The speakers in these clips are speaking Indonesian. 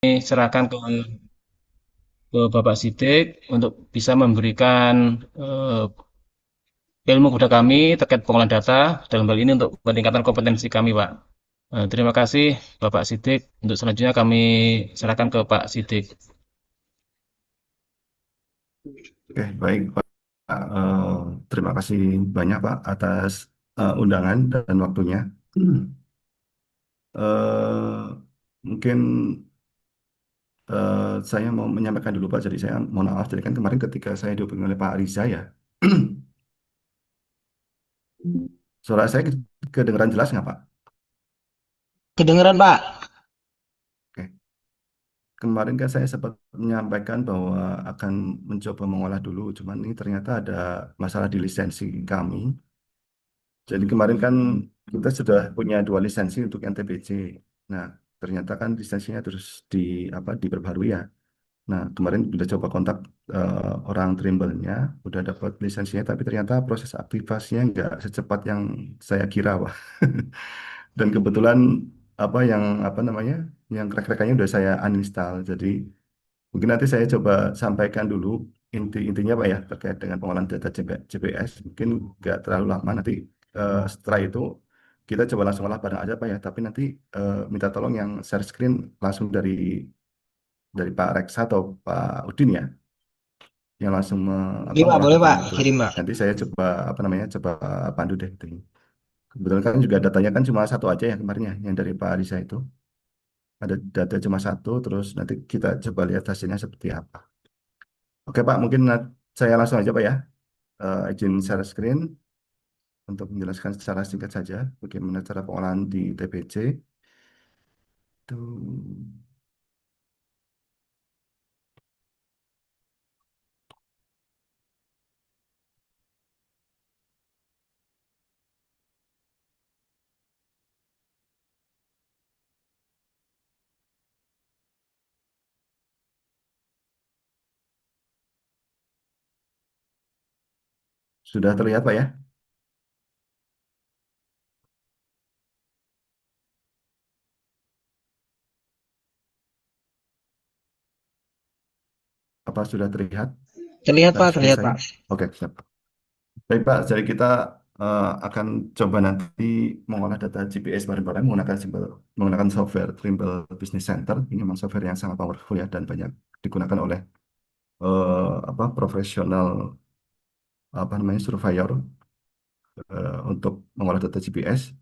serahkan ke Bapak Sidik untuk bisa memberikan eh, ilmu kepada kami terkait pengolahan data dalam hal ini untuk peningkatan kompetensi kami, Pak. Terima kasih Bapak Sidik. Untuk selanjutnya kami serahkan ke Pak Sidik. Oke, baik Pak. Terima kasih banyak Pak atas undangan dan waktunya. Eh, Mungkin saya mau menyampaikan dulu Pak. Jadi saya mohon maaf. Jadi kan kemarin ketika saya dihubungi oleh Pak Riza ya, suara saya kedengeran jelas nggak Pak? Kedengeran, Pak. Oke. Kemarin kan saya sempat menyampaikan bahwa akan mencoba mengolah dulu, cuman ini ternyata ada masalah di lisensi kami. Jadi kemarin kan kita sudah punya dua lisensi untuk NTBC. Nah, ternyata kan lisensinya terus diperbarui ya. Nah, kemarin udah coba kontak orang Trimble-nya, udah dapat lisensinya, tapi ternyata proses aktivasinya nggak secepat yang saya kira, Pak. Dan kebetulan apa namanya, yang crack-crackannya udah saya uninstall. Jadi mungkin nanti saya coba sampaikan dulu intinya Pak ya terkait dengan pengolahan data GPS. Mungkin nggak terlalu lama nanti setelah itu kita coba langsung olah bareng aja Pak ya. Tapi nanti minta tolong yang share screen langsung dari Pak Reksa atau Pak Udin ya, yang langsung Oke, Pak, mengolah boleh, Pak. datanya itu. Kirim, Pak. Nanti saya coba coba pandu deh. Itu. Kebetulan kan juga datanya kan cuma satu aja ya kemarin ya, yang dari Pak Arisa itu. Ada data cuma satu, terus nanti kita coba lihat hasilnya seperti apa. Oke Pak, mungkin saya langsung aja Pak ya. Izin share screen untuk menjelaskan secara singkat saja bagaimana cara pengolahan di TPC. Tuh, sudah terlihat Pak ya? Apa sudah terlihat Terlihat, dari Pak. screen Terlihat, saya? Pak. Oke, siap. Baik Pak, jadi kita akan coba nanti mengolah data GPS bareng-bareng menggunakan software Trimble Business Center. Ini memang software yang sangat powerful ya dan banyak digunakan oleh profesional surveyor untuk mengolah data GPS.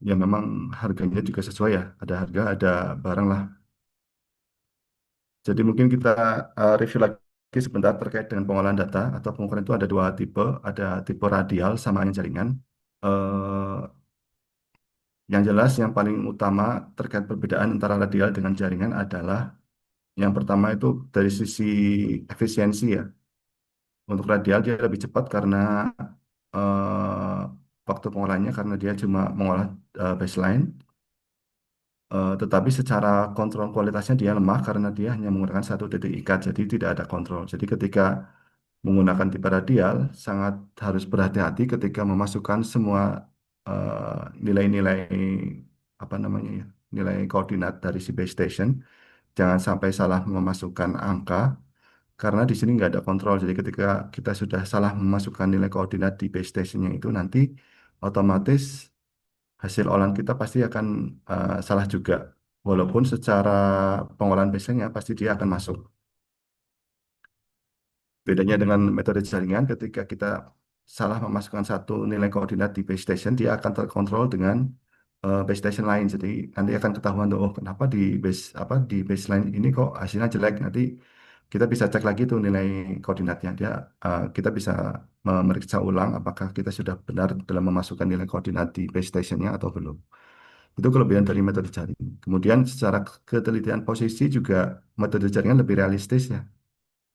Ya memang harganya juga sesuai ya. Ada harga, ada barang lah. Jadi mungkin kita review lagi sebentar terkait dengan pengolahan data atau pengukuran itu ada dua tipe, ada tipe radial sama yang jaringan. Eh, yang jelas yang paling utama terkait perbedaan antara radial dengan jaringan adalah yang pertama itu dari sisi efisiensi ya. Untuk radial dia lebih cepat karena eh, waktu pengolahannya karena dia cuma mengolah baseline. Tetapi secara kontrol kualitasnya dia lemah karena dia hanya menggunakan satu titik ikat, jadi tidak ada kontrol. Jadi ketika menggunakan tipe radial, sangat harus berhati-hati ketika memasukkan semua nilai-nilai apa namanya ya, nilai koordinat dari si base station. Jangan sampai salah memasukkan angka, karena di sini nggak ada kontrol. Jadi ketika kita sudah salah memasukkan nilai koordinat di base stationnya itu, nanti otomatis hasil olahan kita pasti akan salah juga. Walaupun secara pengolahan basenya pasti dia akan masuk. Bedanya dengan metode jaringan, ketika kita salah memasukkan satu nilai koordinat di base station, dia akan terkontrol dengan base station lain. Jadi nanti akan ketahuan tuh, oh kenapa di baseline ini kok hasilnya jelek. Nanti kita bisa cek lagi tuh nilai koordinatnya. Kita bisa memeriksa ulang apakah kita sudah benar dalam memasukkan nilai koordinat di base stationnya atau belum. Itu kelebihan dari metode jaringan. Kemudian secara ketelitian posisi juga metode jaringan lebih realistis ya,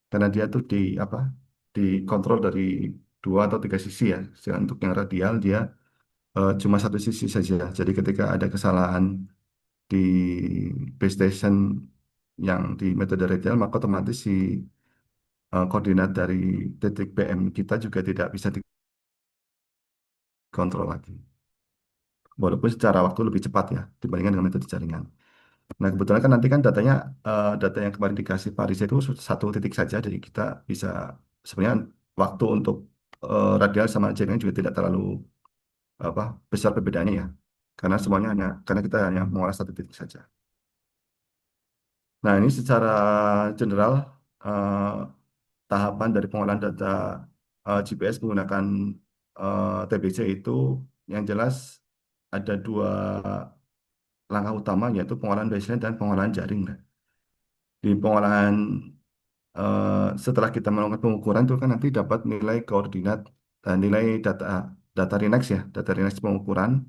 karena dia tuh dikontrol dari dua atau tiga sisi ya. Sedangkan untuk yang radial dia cuma satu sisi saja. Jadi ketika ada kesalahan di base station yang di metode radial, maka otomatis si koordinat dari titik PM kita juga tidak bisa dikontrol lagi. Walaupun secara waktu lebih cepat ya dibandingkan dengan metode jaringan. Nah, kebetulan kan nanti kan datanya, data yang kemarin dikasih Pak Riza itu satu titik saja, jadi kita bisa sebenarnya waktu untuk radial sama jaringan juga tidak terlalu apa besar perbedaannya ya, karena kita hanya mengolah satu titik saja. Nah, ini secara general eh, tahapan dari pengolahan data GPS menggunakan TBC itu yang jelas ada dua langkah utama, yaitu pengolahan baseline dan pengolahan jaring. Nah, di pengolahan setelah kita melakukan pengukuran itu kan nanti dapat nilai koordinat dan nilai data data Rinex ya, data Rinex pengukuran.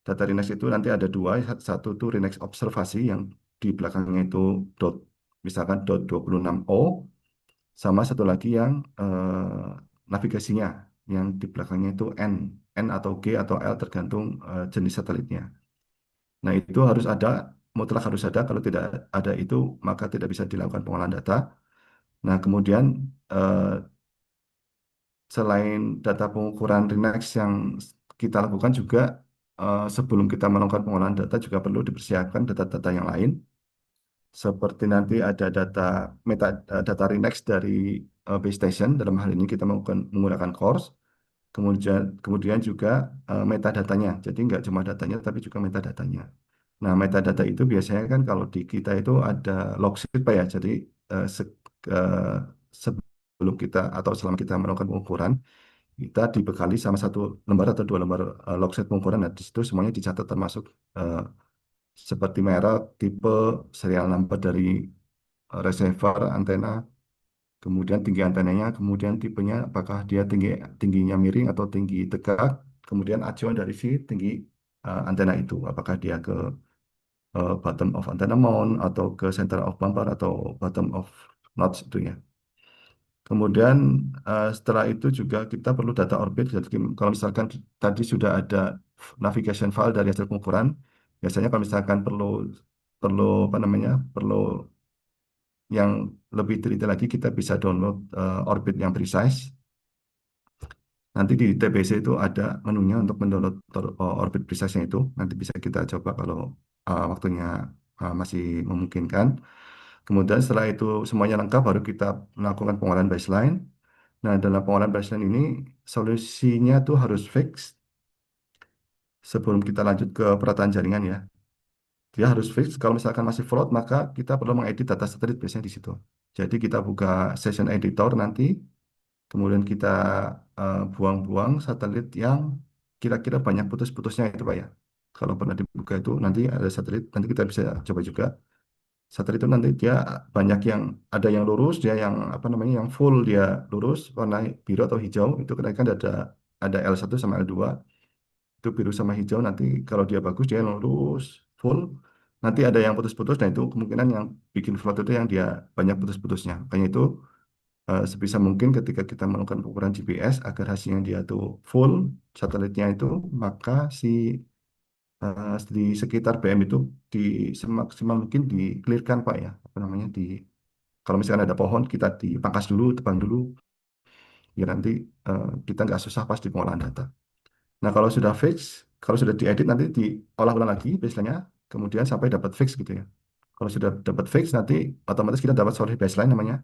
Data Rinex itu nanti ada dua, satu itu Rinex observasi yang di belakangnya itu dot, misalkan dot 26O, sama satu lagi yang navigasinya yang di belakangnya itu N atau G atau L tergantung jenis satelitnya. Nah, itu harus ada, mutlak harus ada. Kalau tidak ada itu, maka tidak bisa dilakukan pengolahan data. Nah, kemudian eh, selain data pengukuran Rinex yang kita lakukan juga, sebelum kita melakukan pengolahan data juga perlu dipersiapkan data-data yang lain. Seperti nanti ada data Rinex dari base station, dalam hal ini kita menggunakan CORS. Kemudian juga metadatanya. Jadi nggak cuma datanya, tapi juga metadatanya. Nah, metadata itu biasanya kan kalau di kita itu ada logsheet Pak ya. Jadi eh, sebelum kita atau selama kita melakukan pengukuran, kita dibekali sama satu lembar atau dua lembar logset pengukuran. Nah, di situ semuanya dicatat termasuk eh, seperti merek, tipe, serial number dari receiver, antena, kemudian tinggi antenanya, kemudian tipenya apakah dia tingginya miring atau tinggi tegak, kemudian acuan dari si tinggi antena itu, apakah dia ke bottom of antenna mount atau ke center of bumper atau bottom of notch itu ya. Kemudian setelah itu juga kita perlu data orbit. Jadi kalau misalkan tadi sudah ada navigation file dari hasil pengukuran, biasanya kalau misalkan perlu perlu apa namanya perlu yang lebih teliti lagi, kita bisa download orbit yang precise. Nanti di TBC itu ada menunya untuk mendownload orbit precise-nya itu. Nanti bisa kita coba kalau waktunya masih memungkinkan. Kemudian setelah itu semuanya lengkap, baru kita melakukan pengolahan baseline. Nah, dalam pengolahan baseline ini solusinya tuh harus fix sebelum kita lanjut ke perataan jaringan ya. Dia harus fix. Kalau misalkan masih float, maka kita perlu mengedit data satelit biasanya di situ. Jadi kita buka session editor nanti, kemudian kita buang-buang satelit yang kira-kira banyak putus-putusnya itu Pak ya. Kalau pernah dibuka itu nanti ada satelit, nanti kita bisa coba juga. Satelit itu nanti dia banyak yang ada yang lurus, dia yang apa namanya yang full dia lurus warna biru atau hijau itu kan ada L1 sama L2, itu biru sama hijau. Nanti kalau dia bagus dia lurus full. Nanti ada yang putus-putus, nah itu kemungkinan yang bikin float itu yang dia banyak putus-putusnya. Makanya itu sebisa mungkin ketika kita melakukan ukuran GPS agar hasilnya dia tuh full satelitnya itu, maka di sekitar BM itu di semaksimal mungkin di-clearkan Pak ya, apa namanya kalau misalkan ada pohon kita dipangkas dulu, tebang dulu, ya nanti kita nggak susah pas di pengolahan data. Nah, kalau sudah fix, kalau sudah diedit nanti diolah ulang lagi baseline-nya, kemudian sampai dapat fix gitu ya. Kalau sudah dapat fix nanti otomatis kita dapat solusi baseline namanya.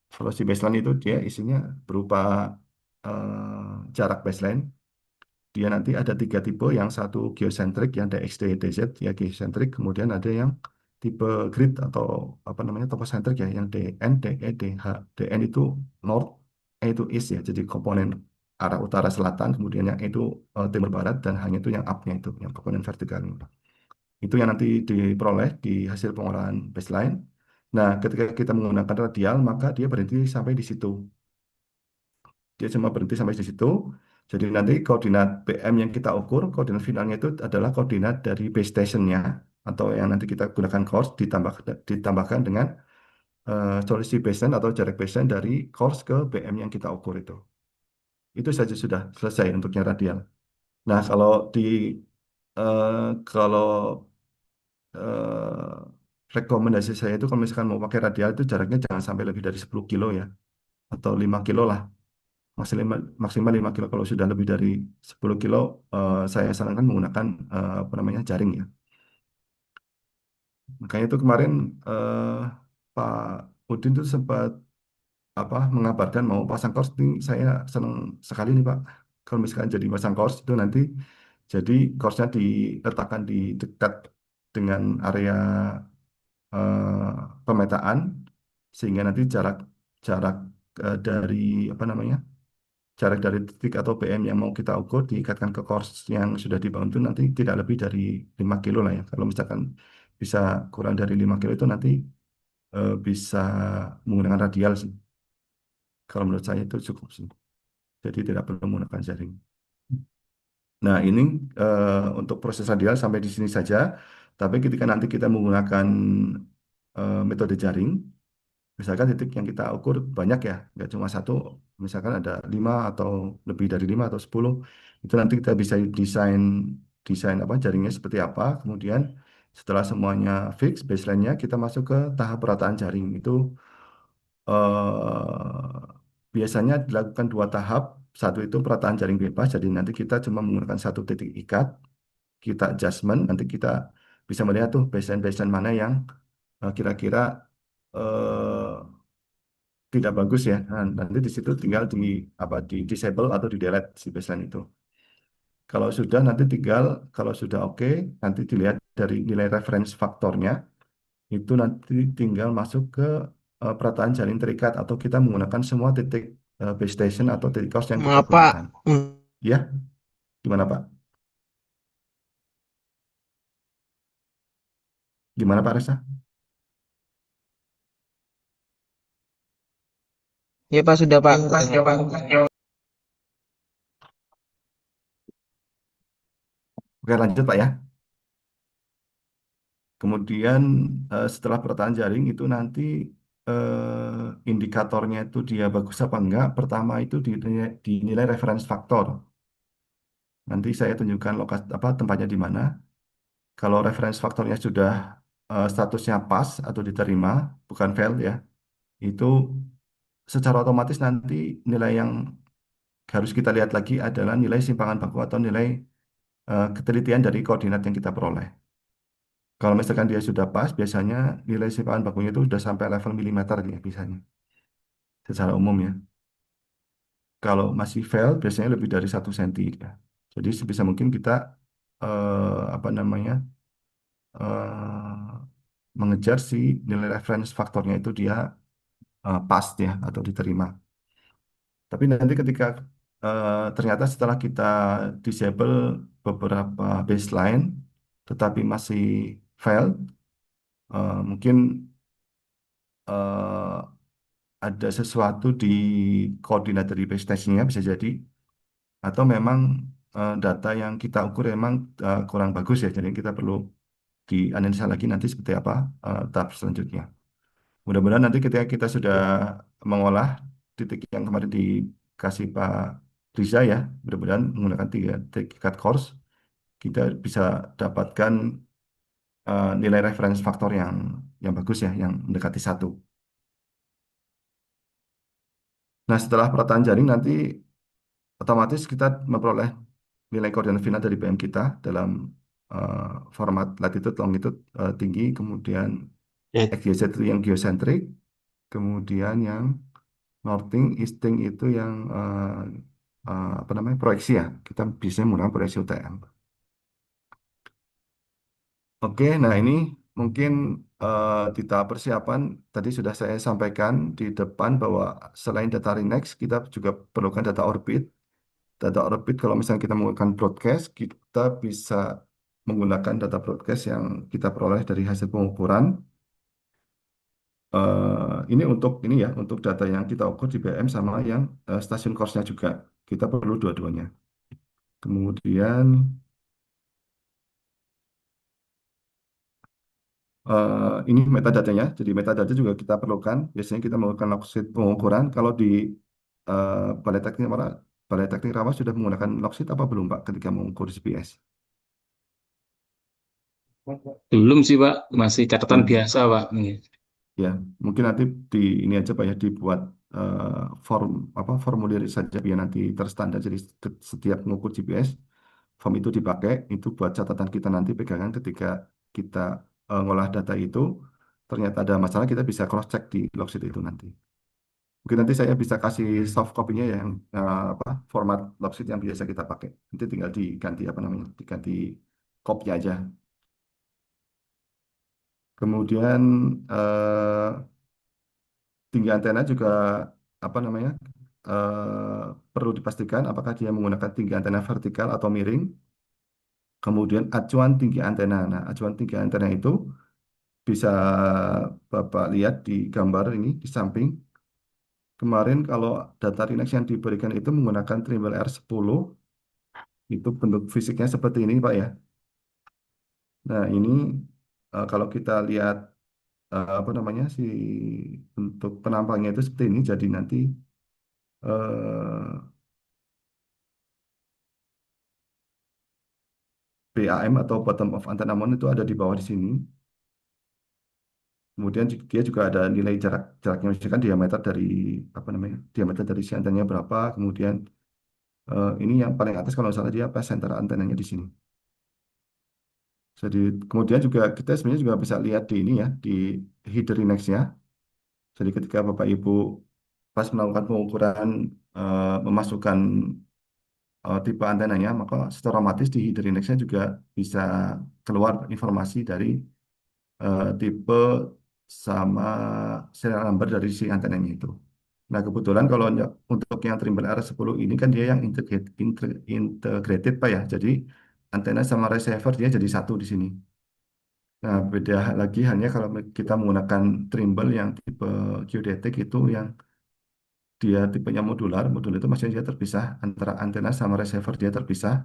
Solusi baseline itu dia isinya berupa jarak baseline. Dia nanti ada tiga tipe, yang satu geosentrik, yang DXD, DZ, ya geosentrik. Kemudian ada yang tipe grid atau apa namanya topocentrik ya, yang DN, DE, DH. DN itu north, E itu east ya, jadi komponen arah utara selatan. Kemudian yang E itu timur barat, dan hanya itu yang up-nya itu, yang komponen vertikalnya. Itu yang nanti diperoleh di hasil pengolahan baseline. Nah, ketika kita menggunakan radial, maka dia berhenti sampai di situ. Dia cuma berhenti sampai di situ. Jadi nanti koordinat BM yang kita ukur, koordinat finalnya itu adalah koordinat dari base stationnya, atau yang nanti kita gunakan course ditambahkan dengan solusi baseline atau jarak baseline dari course ke BM yang kita ukur itu. Itu saja sudah selesai untuknya radial. Nah, kalau eh, rekomendasi saya itu kalau misalkan mau pakai radial itu jaraknya jangan sampai lebih dari 10 kilo ya, atau 5 kilo lah. Maksimal, maksimal 5 kilo. Kalau sudah lebih dari 10 kilo, saya sarankan menggunakan apa namanya jaring ya. Makanya itu kemarin eh, Pak Udin tuh sempat apa mengabarkan mau pasang kors. Ini saya senang sekali nih Pak. Kalau misalkan jadi pasang kors itu nanti jadi korsnya diletakkan di dekat dengan area pemetaan sehingga nanti jarak jarak dari apa namanya jarak dari titik atau PM yang mau kita ukur diikatkan ke kors yang sudah dibangun itu nanti tidak lebih dari 5 kilo lah ya. Kalau misalkan bisa kurang dari 5 kilo itu nanti bisa menggunakan radial sih. Kalau menurut saya itu cukup sih. Jadi tidak perlu menggunakan jaring. Nah ini untuk proses radial sampai di sini saja. Tapi ketika nanti kita menggunakan metode jaring, misalkan titik yang kita ukur banyak ya, nggak cuma satu, misalkan ada 5 atau lebih dari 5 atau 10, itu nanti kita bisa desain desain apa jaringnya seperti apa. Kemudian setelah semuanya fix baseline-nya, kita masuk ke tahap perataan jaring. Itu biasanya dilakukan 2 tahap. Satu itu perataan jaring bebas, jadi nanti kita cuma menggunakan satu titik ikat, kita adjustment, nanti kita bisa melihat tuh baseline-baseline mana yang kira-kira eh, tidak bagus ya. Nah, nanti di situ tinggal di apa di disable atau di delete si baseline itu. Kalau sudah nanti tinggal kalau sudah oke nanti dilihat dari nilai reference faktornya itu nanti tinggal masuk ke perataan jaring terikat atau kita menggunakan semua titik base station atau titik course yang kita Maaf Pak, gunakan. Ya, gimana Pak? Gimana Pak Resa? ya Pak sudah Pak. Oke lanjut Pak ya. Kemudian setelah perataan jaring itu nanti indikatornya itu dia bagus apa enggak. Pertama itu dinilai reference faktor. Nanti saya tunjukkan lokasi apa tempatnya di mana. Kalau reference faktornya sudah statusnya pas atau diterima, bukan fail ya, itu secara otomatis nanti nilai yang harus kita lihat lagi adalah nilai simpangan baku atau nilai ketelitian dari koordinat yang kita peroleh. Kalau misalkan dia sudah pas, biasanya nilai simpangan bakunya itu sudah sampai level milimeter ya biasanya, secara umum ya. Kalau masih fail, biasanya lebih dari 1 senti ya. Jadi sebisa mungkin kita apa namanya eh, mengejar si nilai reference faktornya itu dia pas ya atau diterima. Tapi nanti ketika ternyata setelah kita disable beberapa baseline, tetapi masih fail, mungkin eh, ada sesuatu di koordinat dari base stationnya bisa jadi, atau memang data yang kita ukur memang kurang bagus ya, jadi kita perlu dianalisa lagi nanti seperti apa tahap selanjutnya. Mudah-mudahan nanti ketika kita sudah mengolah titik yang kemarin dikasih Pak Riza ya, mudah-mudahan menggunakan 3 tingkat course, kita bisa dapatkan nilai reference faktor yang bagus ya, yang mendekati 1. Nah, setelah perataan jaring nanti otomatis kita memperoleh nilai koordinat final dari BM kita dalam format latitude, longitude tinggi, kemudian Ya, XYZ itu yang geosentrik, kemudian yang northing, easting itu yang apa namanya proyeksi ya. Kita bisa menggunakan proyeksi UTM. Oke, nah ini mungkin di tahap persiapan tadi sudah saya sampaikan di depan bahwa selain data Rinex, kita juga perlukan data orbit. Data orbit kalau misalnya kita menggunakan broadcast, kita bisa menggunakan data broadcast yang kita peroleh dari hasil pengukuran. Ini untuk ini ya, untuk data yang kita ukur di BM sama yang stasiun course-nya juga. Kita perlu dua-duanya. Kemudian ini metadatanya. Jadi metadata juga kita perlukan. Biasanya kita melakukan logsit pengukuran. Kalau di Balai Teknik Balai Teknik Rawas sudah menggunakan logsit apa belum Pak ketika mengukur GPS? Belum sih Pak, masih catatan Belum. biasa Pak. Ini. Ya, mungkin nanti di ini aja Pak ya dibuat form apa formulir saja biar nanti terstandar. Jadi setiap mengukur GPS form itu dipakai itu buat catatan kita nanti pegangan ketika kita ngolah data itu ternyata ada masalah, kita bisa cross check di logsit itu nanti. Mungkin nanti saya bisa kasih soft copy-nya yang apa format logsit yang biasa kita pakai. Nanti tinggal diganti apa namanya, diganti copy aja. Kemudian eh, tinggi antena juga apa namanya perlu dipastikan apakah dia menggunakan tinggi antena vertikal atau miring. Kemudian acuan tinggi antena. Nah, acuan tinggi antena itu bisa Bapak lihat di gambar ini di samping. Kemarin kalau data Rinex yang diberikan itu menggunakan Trimble R10, itu bentuk fisiknya seperti ini, Pak ya. Nah, ini kalau kita lihat apa namanya si bentuk penampangnya itu seperti ini. Jadi nanti eh, BAM atau bottom of antenna mount itu ada di bawah di sini. Kemudian dia juga ada nilai jaraknya, misalkan diameter dari apa namanya diameter dari si antenanya berapa. Kemudian ini yang paling atas kalau nggak salah dia apa center antenanya di sini. Jadi kemudian juga kita sebenarnya juga bisa lihat di ini ya di header index-nya. Jadi ketika Bapak Ibu pas melakukan pengukuran memasukkan tipe antenanya, maka secara otomatis di header index-nya juga bisa keluar informasi dari tipe sama serial number dari si antenanya itu. Nah, kebetulan kalau untuk yang Trimble R10 ini kan dia yang integrated Pak ya. Jadi antena sama receiver dia jadi satu di sini. Nah, beda lagi hanya kalau kita menggunakan Trimble yang tipe geodetic itu yang dia tipenya modular, modul itu maksudnya dia terpisah antara antena sama receiver dia terpisah.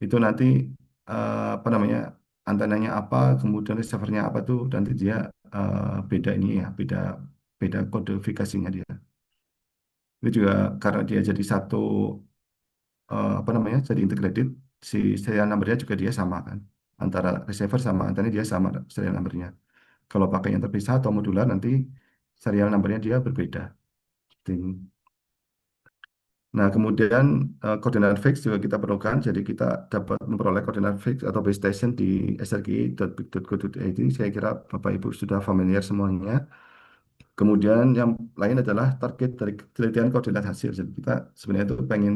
Itu nanti apa namanya antenanya apa, kemudian receivernya apa tuh nanti dia beda ini ya, beda beda kodifikasinya dia. Ini juga karena dia jadi satu apa namanya jadi integrated, si serial numbernya juga dia sama kan antara receiver sama antena dia sama serial numbernya. Kalau pakai yang terpisah atau modular nanti serial numbernya dia berbeda. Ting. Nah, kemudian koordinat fix juga kita perlukan. Jadi kita dapat memperoleh koordinat fix atau base station di srgi.big.co.id. Saya kira Bapak Ibu sudah familiar semuanya. Kemudian yang lain adalah target dari penelitian koordinat hasil. Jadi kita sebenarnya itu pengen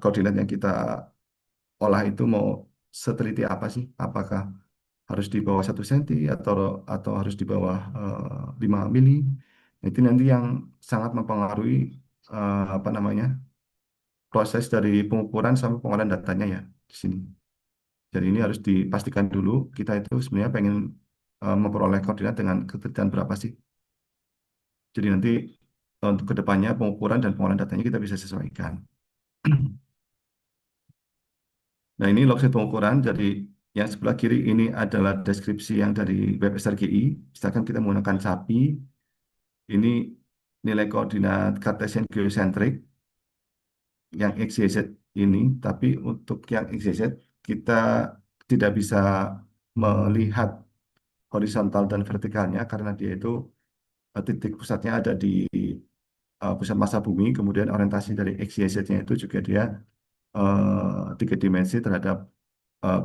koordinat yang kita olah itu mau seteliti apa sih? Apakah harus di bawah 1 senti atau harus di bawah 5 mili? Nah, itu nanti yang sangat mempengaruhi apa namanya proses dari pengukuran sampai pengolahan datanya ya di sini. Jadi ini harus dipastikan dulu kita itu sebenarnya pengen memperoleh koordinat dengan ketelitian berapa sih. Jadi nanti untuk kedepannya pengukuran dan pengolahan datanya kita bisa sesuaikan. Nah, ini logset pengukuran. Jadi yang sebelah kiri ini adalah deskripsi yang dari web SRGI. Misalkan kita menggunakan SAPI, ini nilai koordinat Cartesian geocentric yang XYZ ini, tapi untuk yang XYZ kita tidak bisa melihat horizontal dan vertikalnya karena dia itu titik pusatnya ada di pusat massa bumi, kemudian orientasi dari XYZ-nya itu juga dia 3 dimensi terhadap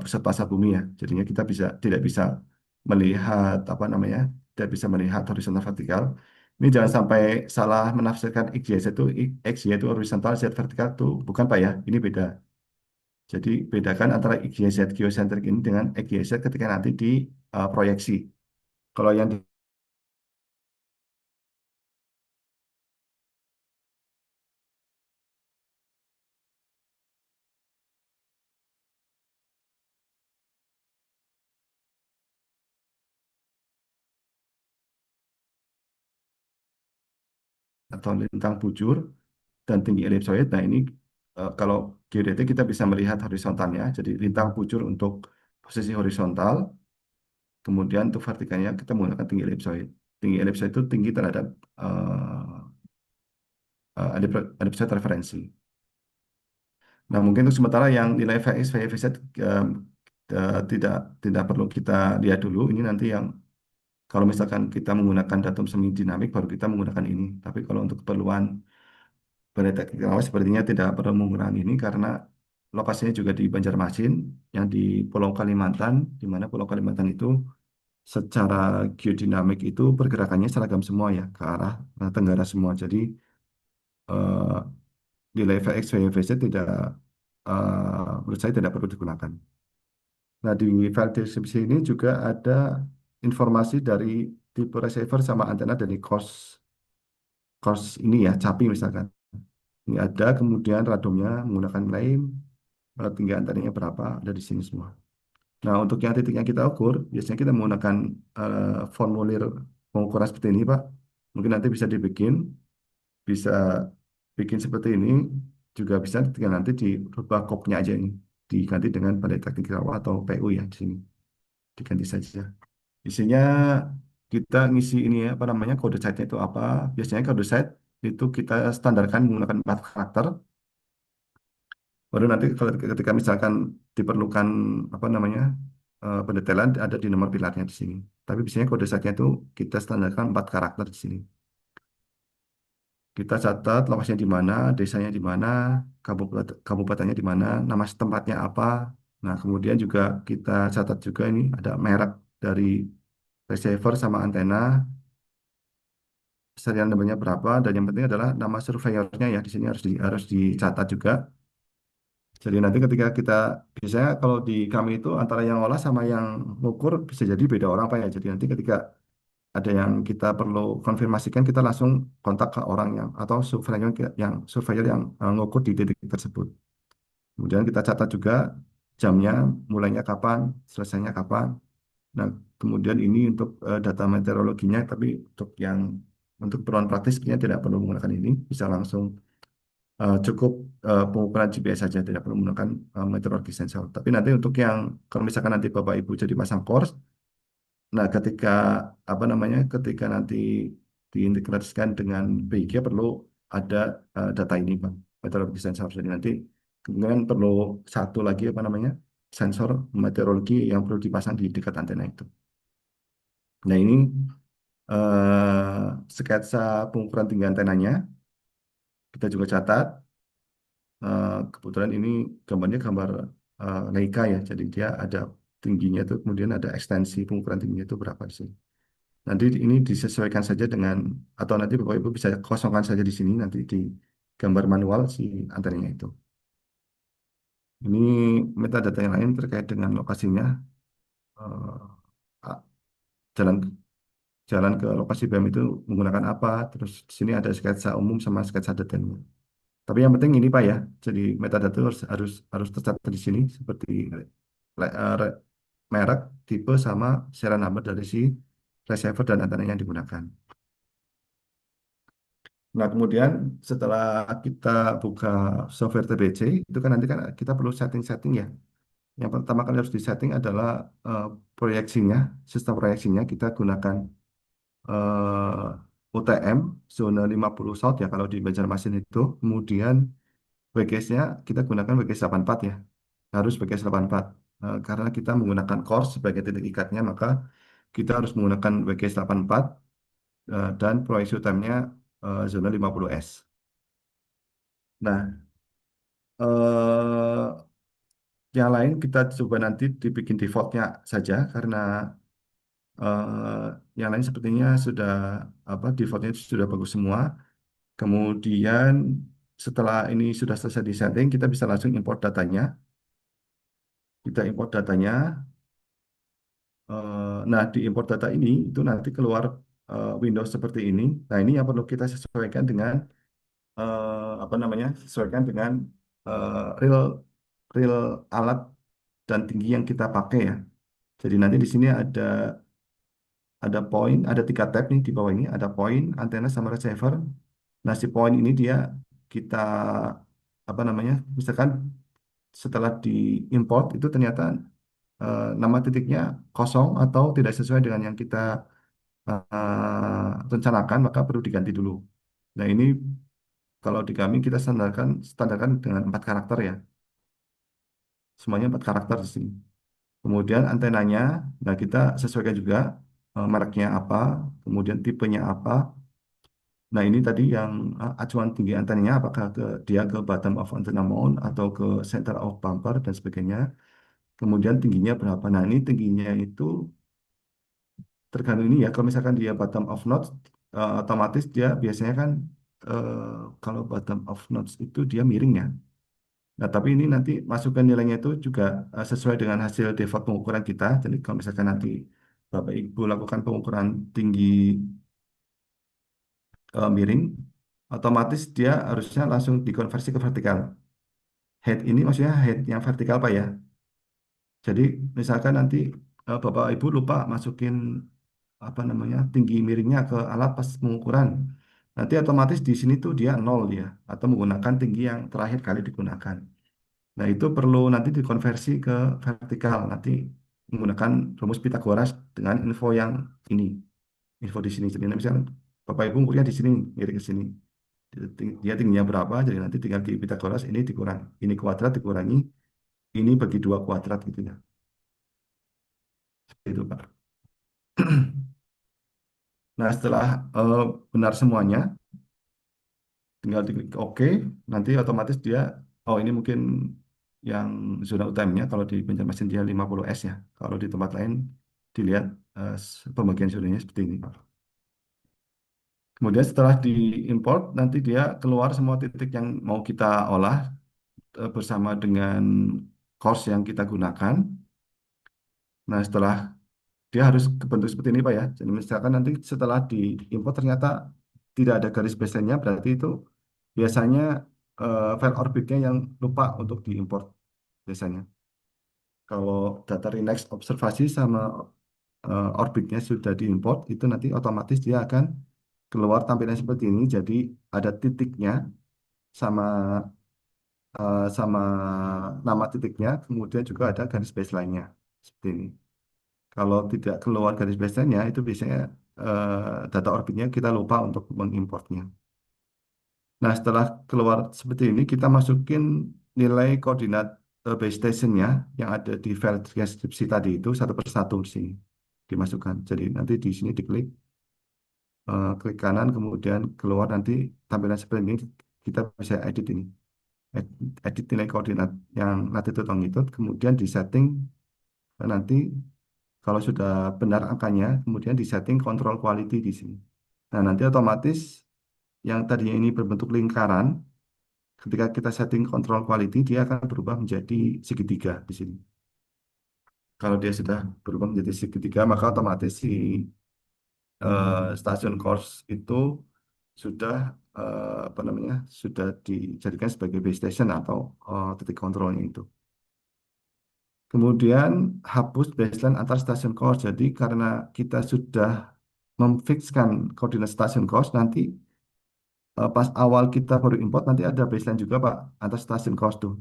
pusat massa bumi ya. Jadinya kita tidak bisa melihat apa namanya, tidak bisa melihat horizontal vertikal. Ini jangan sampai salah menafsirkan XY itu XY itu horizontal, Z vertikal itu bukan Pak ya. Ini beda. Jadi bedakan antara XYZ geosentrik ini dengan XYZ ketika nanti di proyeksi. Kalau yang di atau lintang bujur dan tinggi elipsoid, nah ini kalau geodetik kita bisa melihat horizontalnya. Jadi lintang bujur untuk posisi horizontal, kemudian untuk vertikalnya kita menggunakan tinggi elipsoid. Tinggi elipsoid itu tinggi terhadap ellipsoid referensi. Nah, mungkin untuk sementara yang nilai VX, VYZ tidak tidak perlu kita lihat dulu. Ini nanti yang kalau misalkan kita menggunakan datum semi dinamik baru kita menggunakan ini. Tapi kalau untuk keperluan Balai Teknik Lawas sepertinya tidak perlu menggunakan ini karena lokasinya juga di Banjarmasin yang di Pulau Kalimantan, di mana Pulau Kalimantan itu secara geodinamik itu pergerakannya seragam semua ya ke arah tenggara semua. Jadi eh, nilai Vx, Y, Vz tidak menurut saya tidak perlu digunakan. Nah, di file deskripsi ini juga ada informasi dari tipe receiver sama antena dari course ini ya, CAPI misalkan. Ini ada, kemudian radomnya menggunakan lane, tinggi antenanya berapa, ada di sini semua. Nah, untuk yang titik yang kita ukur, biasanya kita menggunakan formulir pengukuran seperti ini, Pak. Mungkin nanti bisa dibikin, bisa bikin seperti ini, juga bisa tinggal nanti dirubah kopnya aja ini. Diganti dengan Balai Teknik Rawa atau PU ya di sini. Diganti saja. Isinya kita ngisi ini ya, apa namanya, kode site-nya itu apa. Biasanya kode site itu kita standarkan menggunakan 4 karakter. Baru nanti kalau ketika misalkan diperlukan apa namanya pendetailan ada di nomor pilarnya di sini. Tapi biasanya kode site-nya itu kita standarkan 4 karakter di sini. Kita catat lokasinya di mana, desanya di mana, kabupatennya di mana, nama tempatnya apa. Nah, kemudian juga kita catat juga ini ada merek dari receiver sama antena, serial nomornya berapa, dan yang penting adalah nama surveyornya ya di sini harus dicatat juga. Jadi nanti ketika kita biasanya kalau di kami itu antara yang olah sama yang ngukur bisa jadi beda orang Pak ya. Jadi nanti ketika ada yang kita perlu konfirmasikan kita langsung kontak ke orang yang atau surveyor yang ngukur di titik tersebut. Kemudian kita catat juga jamnya, mulainya kapan, selesainya kapan. Nah, kemudian ini untuk data meteorologinya, tapi untuk keperluan praktis kita tidak perlu menggunakan ini, bisa langsung cukup pengukuran GPS saja, tidak perlu menggunakan meteorologi sensor. Tapi nanti untuk yang kalau misalkan nanti Bapak Ibu jadi pasang course, nah ketika apa namanya, ketika nanti diintegrasikan dengan BIG perlu ada data ini Pak, meteorologi sensor. Jadi nanti kemudian perlu satu lagi apa namanya sensor meteorologi yang perlu dipasang di dekat antena itu. Nah ini sketsa pengukuran tinggi antenanya kita juga catat. Kebetulan ini gambarnya gambar Leica ya, jadi dia ada tingginya itu, kemudian ada ekstensi pengukuran tingginya itu berapa di sini. Nanti ini disesuaikan saja dengan, atau nanti Bapak Ibu bisa kosongkan saja di sini, nanti di gambar manual si antenanya itu. Ini metadata yang lain terkait dengan lokasinya, eh, jalan jalan ke lokasi BEM itu menggunakan apa, terus di sini ada sketsa umum sama sketsa detailnya. Tapi yang penting ini Pak ya, jadi metadata harus harus harus tercatat di sini seperti merek, tipe sama serial number dari si receiver dan antena yang digunakan. Nah, kemudian setelah kita buka software TBC, itu kan nanti kan kita perlu setting-setting ya. Yang pertama kali harus disetting adalah eh, proyeksinya, sistem proyeksinya kita gunakan UTM zona 50 South ya kalau di Banjarmasin itu. Kemudian WGS-nya kita gunakan WGS 84 ya. Harus WGS 84. Karena kita menggunakan core sebagai titik ikatnya, maka kita harus menggunakan WGS 84 dan proyeksi utamanya zona 50S. Nah, eh, yang lain kita coba nanti dibikin defaultnya saja karena eh, yang lain sepertinya sudah apa defaultnya sudah bagus semua. Kemudian setelah ini sudah selesai di setting, kita bisa langsung import datanya. Kita import datanya. Nah, di import data ini itu nanti keluar Windows seperti ini. Nah, ini yang perlu kita sesuaikan dengan apa namanya? Sesuaikan dengan real real alat dan tinggi yang kita pakai ya. Jadi nanti di sini ada poin, ada 3 tab nih di bawah ini, ada poin, antena sama receiver. Nah, si poin ini dia kita apa namanya? Misalkan setelah diimport itu ternyata nama titiknya kosong atau tidak sesuai dengan yang kita rencanakan, maka perlu diganti dulu. Nah, ini kalau di kami kita standarkan dengan 4 karakter ya. Semuanya 4 karakter di sini. Kemudian antenanya, nah kita sesuaikan juga mereknya apa, kemudian tipenya apa. Nah, ini tadi yang acuan tinggi antenanya, apakah dia ke bottom of antenna mount atau ke center of bumper dan sebagainya. Kemudian tingginya berapa? Nah, ini tingginya itu tergantung ini ya. Kalau misalkan dia bottom of notes, otomatis dia biasanya kan kalau bottom of notes itu dia miring ya. Nah, tapi ini nanti masukkan nilainya itu juga sesuai dengan hasil default pengukuran kita. Jadi kalau misalkan nanti Bapak Ibu lakukan pengukuran tinggi miring, otomatis dia harusnya langsung dikonversi ke vertikal. Head ini maksudnya head yang vertikal Pak ya. Jadi misalkan nanti Bapak Ibu lupa masukin apa namanya tinggi miringnya ke alat pas pengukuran. Nanti otomatis di sini tuh dia nol ya, atau menggunakan tinggi yang terakhir kali digunakan. Nah itu perlu nanti dikonversi ke vertikal, nanti menggunakan rumus Pitagoras dengan info yang ini, info di sini. Jadi misalnya Bapak Ibu ukurnya di sini, miring ke sini. Dia tingginya berapa, jadi nanti tinggal di Pitagoras ini dikurang, ini kuadrat dikurangi, ini bagi dua kuadrat gitu ya. Seperti itu Pak. Nah setelah benar semuanya, tinggal diklik OK, nanti otomatis dia, oh ini mungkin yang zona utamanya kalau di Banjarmasin dia 50 S ya. Kalau di tempat lain dilihat pembagian zonanya seperti ini, Pak. Kemudian setelah diimport, nanti dia keluar semua titik yang mau kita olah bersama dengan course yang kita gunakan. Nah, setelah dia harus kebentuk seperti ini, Pak ya. Jadi misalkan nanti setelah diimport ternyata tidak ada garis baseline-nya, berarti itu biasanya file orbitnya yang lupa untuk diimport biasanya. Kalau data Renex observasi sama orbitnya sudah diimport, itu nanti otomatis dia akan keluar tampilan seperti ini. Jadi ada titiknya sama sama nama titiknya, kemudian juga ada garis baseline-nya seperti ini. Kalau tidak keluar garis baseline-nya, itu biasanya data orbitnya kita lupa untuk mengimportnya. Nah, setelah keluar seperti ini, kita masukin nilai koordinat base station-nya yang ada di file deskripsi tadi itu satu persatu di sini dimasukkan. Jadi nanti di sini diklik, klik kanan, kemudian keluar nanti tampilan seperti ini. Kita bisa edit ini, edit nilai koordinat yang latitude longitude, kemudian di setting nanti kalau sudah benar angkanya, kemudian di setting control quality di sini. Nah, nanti otomatis yang tadinya ini berbentuk lingkaran, ketika kita setting control quality, dia akan berubah menjadi segitiga di sini. Kalau dia sudah berubah menjadi segitiga, maka otomatis si stasiun course itu sudah apa namanya sudah dijadikan sebagai base station atau titik kontrolnya itu. Kemudian hapus baseline antar stasiun course. Jadi karena kita sudah memfixkan koordinat stasiun course, nanti pas awal kita baru import nanti ada baseline juga Pak antar stasiun course tuh.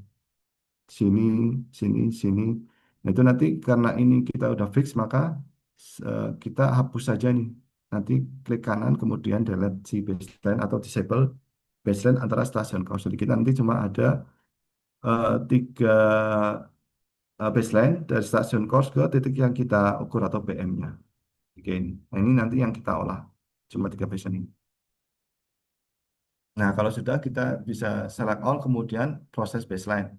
Sini, sini, sini. Nah, itu nanti karena ini kita udah fix maka kita hapus saja nih. Nanti klik kanan kemudian delete si baseline atau disable baseline antara stasiun course. Jadi kita nanti cuma ada tiga baseline dari stasiun course ke titik yang kita ukur atau BM-nya. Oke, ini. Nah, ini nanti yang kita olah. Cuma tiga baseline ini. Nah, kalau sudah kita bisa select all kemudian proses baseline.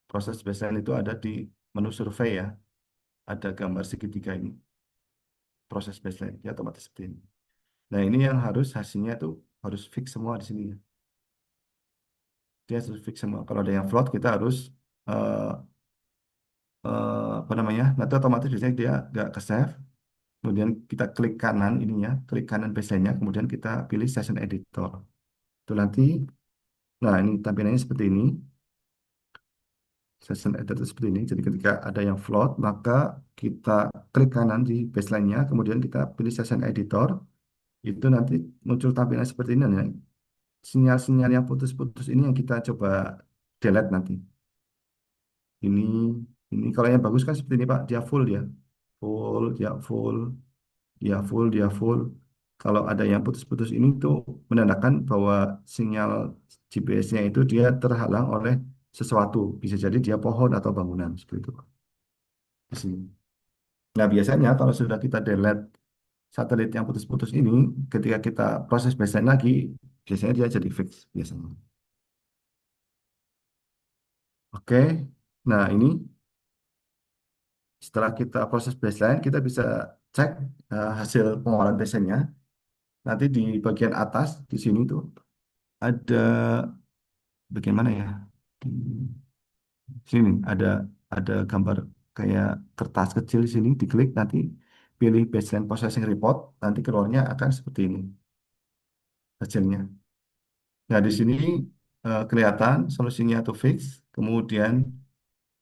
Proses baseline itu ada di menu survei ya. Ada gambar segitiga ini. Proses baseline ya otomatis seperti ini. Nah, ini yang harus hasilnya itu harus fix semua di sini ya. Dia harus fix semua. Kalau ada yang float kita harus eh, apa namanya? Nanti otomatis biasanya dia nggak ke save. Kemudian kita klik kanan ininya, klik kanan baseline-nya, kemudian kita pilih session editor. Itu nanti, nah ini tampilannya seperti ini. Session editor seperti ini. Jadi ketika ada yang float, maka kita klik kanan di baseline-nya, kemudian kita pilih session editor. Itu nanti muncul tampilan seperti ini ya. Sinyal-sinyal yang putus-putus ini yang kita coba delete nanti. Ini, ini kalau yang bagus kan seperti ini Pak, dia full ya, full, dia full, dia full, dia full. Kalau ada yang putus-putus ini tuh menandakan bahwa sinyal GPS-nya itu dia terhalang oleh sesuatu. Bisa jadi dia pohon atau bangunan seperti itu Pak. Di sini. Nah biasanya kalau sudah kita delete satelit yang putus-putus ini, ketika kita proses baseline lagi, biasanya dia jadi fix biasanya. Oke, nah ini setelah kita proses baseline, kita bisa cek hasil pengolahan baseline-nya. Nanti di bagian atas di sini tuh ada bagian mana ya? Sini ada gambar kayak kertas kecil di sini, diklik nanti pilih baseline processing report, nanti keluarnya akan seperti ini hasilnya. Nah, di sini kelihatan solusinya itu fix, kemudian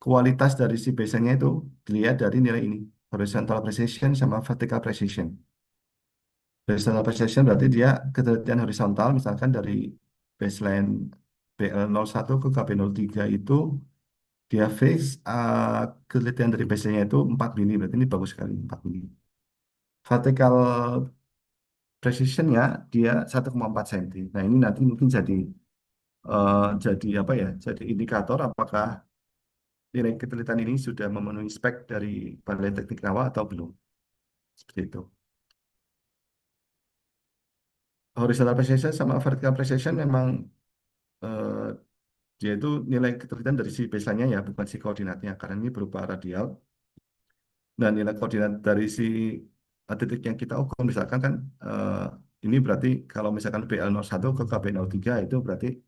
kualitas dari si baseline-nya itu dilihat dari nilai ini, horizontal precision sama vertical precision. Horizontal precision berarti dia ketelitian horizontal, misalkan dari baseline BL01 ke KB03 itu dia fix ketelitian dari baseline-nya itu 4 mili, berarti ini bagus sekali 4 mili. Vertical precision-nya dia 1,4 cm. Nah, ini nanti mungkin jadi apa ya? Jadi indikator apakah nilai ketelitian ini sudah memenuhi spek dari Balai Teknik Rawa atau belum. Seperti itu. Horizontal precision sama vertical precision memang eh, dia itu nilai ketelitian dari si baseline-nya ya, bukan si koordinatnya. Karena ini berupa radial. Dan nilai koordinat dari si titik yang kita ukur, misalkan kan ini berarti kalau misalkan BL01 ke KB03 itu berarti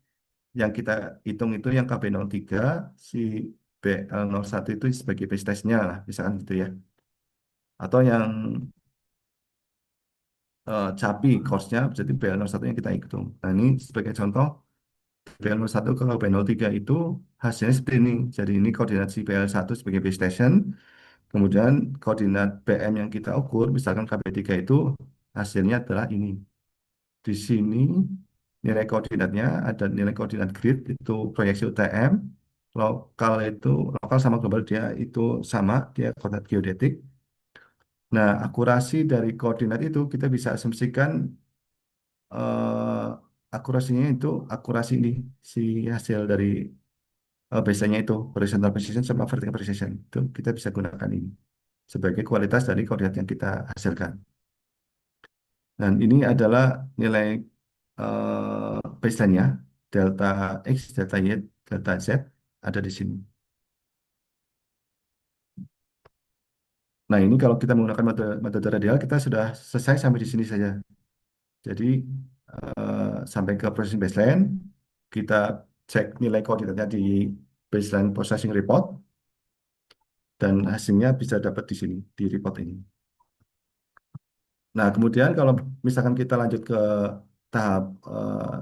yang kita hitung itu yang KB03, si BL01 itu sebagai base test-nya lah, misalkan gitu ya. Atau yang CAPI, course-nya jadi BL01 yang kita hitung. Nah, ini sebagai contoh, BL01 ke KB03 itu hasilnya seperti ini. Jadi ini koordinat si BL1 sebagai base station, kemudian koordinat BM yang kita ukur, misalkan KB3 itu hasilnya adalah ini. Di sini nilai koordinatnya ada nilai koordinat grid itu proyeksi UTM, lokal sama global dia itu sama, dia koordinat geodetik. Nah, akurasi dari koordinat itu kita bisa asumsikan eh, akurasinya itu akurasi ini si hasil dari biasanya itu horizontal precision sama vertical precision itu kita bisa gunakan ini sebagai kualitas dari koordinat yang kita hasilkan. Dan ini adalah nilai baseline-nya, delta X, delta Y, delta Z ada di sini. Nah, ini kalau kita menggunakan metode radial, kita sudah selesai sampai di sini saja. Jadi, sampai ke processing baseline, kita cek nilai koordinatnya di baseline processing report, dan hasilnya bisa dapat di sini, di report ini. Nah, kemudian kalau misalkan kita lanjut ke tahap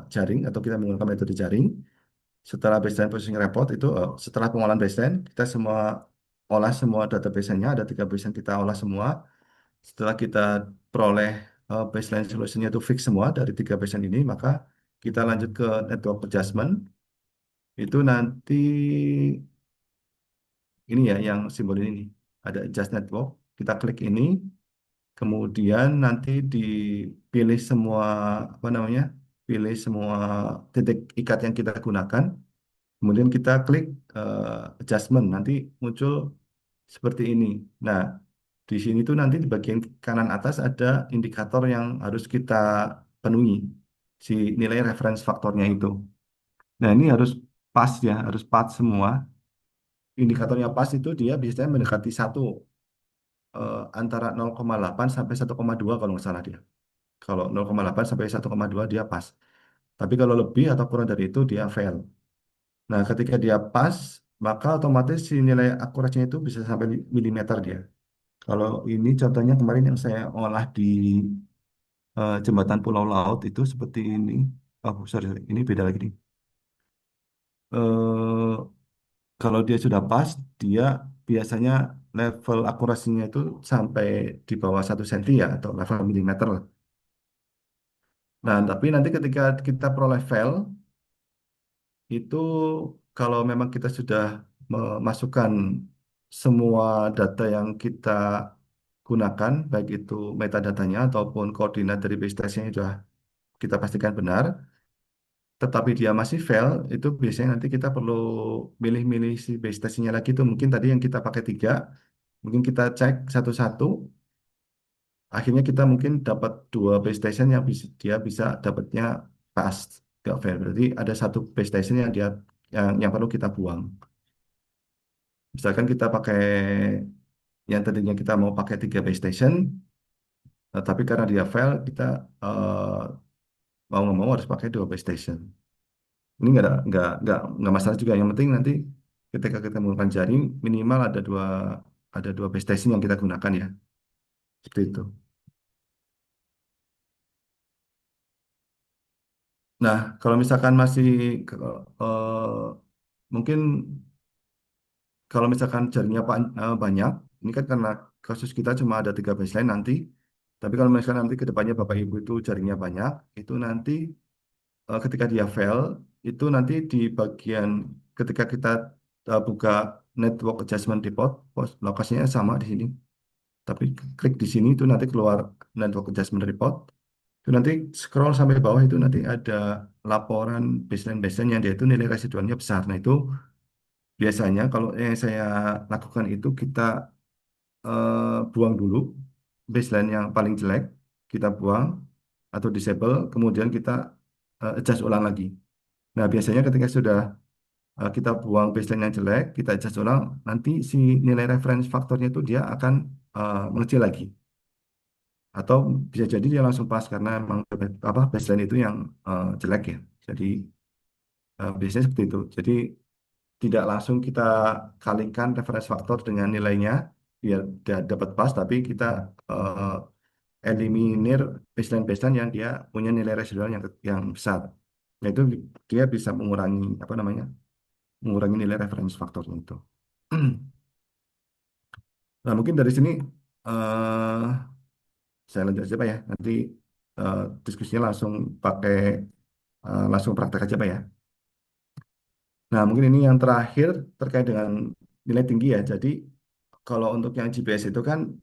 jaring, atau kita menggunakan metode jaring, setelah baseline processing report itu setelah pengolahan baseline kita semua olah semua database-nya ada 3 base yang kita olah semua. Setelah kita peroleh baseline solutionnya itu fix semua dari 3 base ini, maka kita lanjut ke network adjustment. Itu nanti ini ya yang simbol ini ada adjust network, kita klik ini, kemudian nanti dipilih semua apa namanya, pilih semua titik ikat yang kita gunakan. Kemudian kita klik adjustment, nanti muncul seperti ini. Nah, di sini tuh nanti di bagian kanan atas ada indikator yang harus kita penuhi, si nilai reference faktornya itu. Nah, ini harus pas ya, harus pas semua. Indikatornya pas itu dia biasanya mendekati satu, antara 0,8 sampai 1,2 kalau nggak salah dia. Kalau 0,8 sampai 1,2 dia pas. Tapi kalau lebih atau kurang dari itu dia fail. Nah, ketika dia pas, maka otomatis si nilai akurasinya itu bisa sampai milimeter dia. Kalau ini contohnya kemarin yang saya olah di jembatan Pulau Laut itu seperti ini. Oh, sorry, sorry. Ini beda lagi nih. Eh, kalau dia sudah pas, dia biasanya level akurasinya itu sampai di bawah 1 cm ya, atau level milimeter lah. Nah, tapi nanti ketika kita peroleh file, itu kalau memang kita sudah memasukkan semua data yang kita gunakan, baik itu metadatanya ataupun koordinat dari base station sudah kita pastikan benar, tetapi dia masih fail, itu biasanya nanti kita perlu milih-milih si base stationnya lagi tuh. Mungkin tadi yang kita pakai 3, mungkin kita cek satu-satu, akhirnya kita mungkin dapat 2 base station yang dia bisa dapatnya pas, gak fail. Berarti ada satu base station yang dia yang perlu kita buang. Misalkan kita pakai yang tadinya kita mau pakai 3 base station, Tapi karena dia fail, kita mau nggak mau harus pakai dua base station. Ini nggak masalah juga. Yang penting nanti ketika kita menggunakan jaring, minimal ada dua base station yang kita gunakan ya. Seperti itu. Nah, kalau misalkan masih eh, mungkin kalau misalkan jaringnya banyak, ini kan karena kasus kita cuma ada tiga baseline nanti. Tapi kalau misalkan nanti ke depannya Bapak Ibu itu jaringnya banyak, itu nanti ketika dia fail, itu nanti di bagian ketika kita buka network adjustment report, lokasinya sama di sini. Tapi klik di sini itu nanti keluar network adjustment report. Itu nanti scroll sampai bawah itu nanti ada laporan baseline-baseline yang dia itu nilai residualnya besar. Nah itu biasanya kalau yang saya lakukan itu kita buang dulu baseline yang paling jelek, kita buang atau disable, kemudian kita adjust ulang lagi. Nah biasanya ketika sudah kita buang baseline yang jelek, kita adjust ulang, nanti si nilai reference faktornya itu dia akan mengecil lagi. Atau bisa jadi dia langsung pas karena memang apa baseline itu yang jelek ya. Jadi biasanya seperti itu. Jadi tidak langsung kita kalikan reference faktor dengan nilainya biar dia dapat pas, tapi kita eh, eliminir baseline-baseline yang dia punya nilai residual yang besar. Nah itu dia bisa mengurangi apa namanya mengurangi nilai reference faktornya itu. Nah mungkin dari sini eh saya lanjut aja Pak ya. Nanti diskusinya langsung pakai langsung praktek aja Pak ya. Nah mungkin ini yang terakhir terkait dengan nilai tinggi ya. Jadi kalau untuk yang GPS itu kan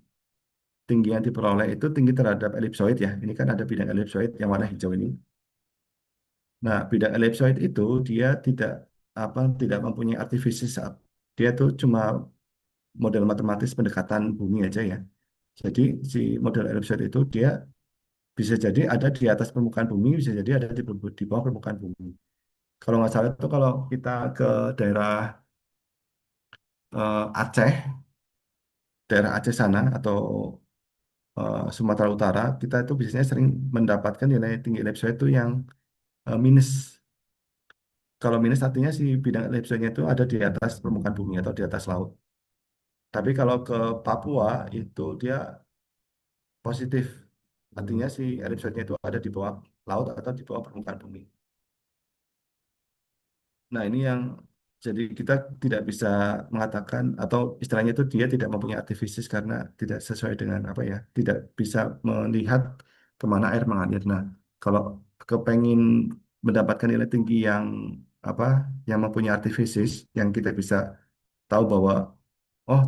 tinggi yang diperoleh itu tinggi terhadap elipsoid ya. Ini kan ada bidang elipsoid yang warna hijau ini. Nah, bidang elipsoid itu dia tidak mempunyai artificial shape. Dia tuh cuma model matematis pendekatan bumi aja ya. Jadi si model ellipsoid itu dia bisa jadi ada di atas permukaan bumi, bisa jadi ada di bawah permukaan bumi. Kalau nggak salah itu kalau kita ke daerah Aceh, daerah Aceh sana atau Sumatera Utara, kita itu biasanya sering mendapatkan nilai tinggi ellipsoid itu yang minus. Kalau minus artinya si bidang ellipsoidnya itu ada di atas permukaan bumi atau di atas laut. Tapi kalau ke Papua itu dia positif. Artinya si ellipsoidnya itu ada di bawah laut atau di bawah permukaan bumi. Nah, ini yang jadi kita tidak bisa mengatakan atau istilahnya itu dia tidak mempunyai artifisis karena tidak sesuai dengan apa ya, tidak bisa melihat kemana air mengalir. Nah, kalau kepengin mendapatkan nilai tinggi yang apa, yang mempunyai artifisis, yang kita bisa tahu bahwa oh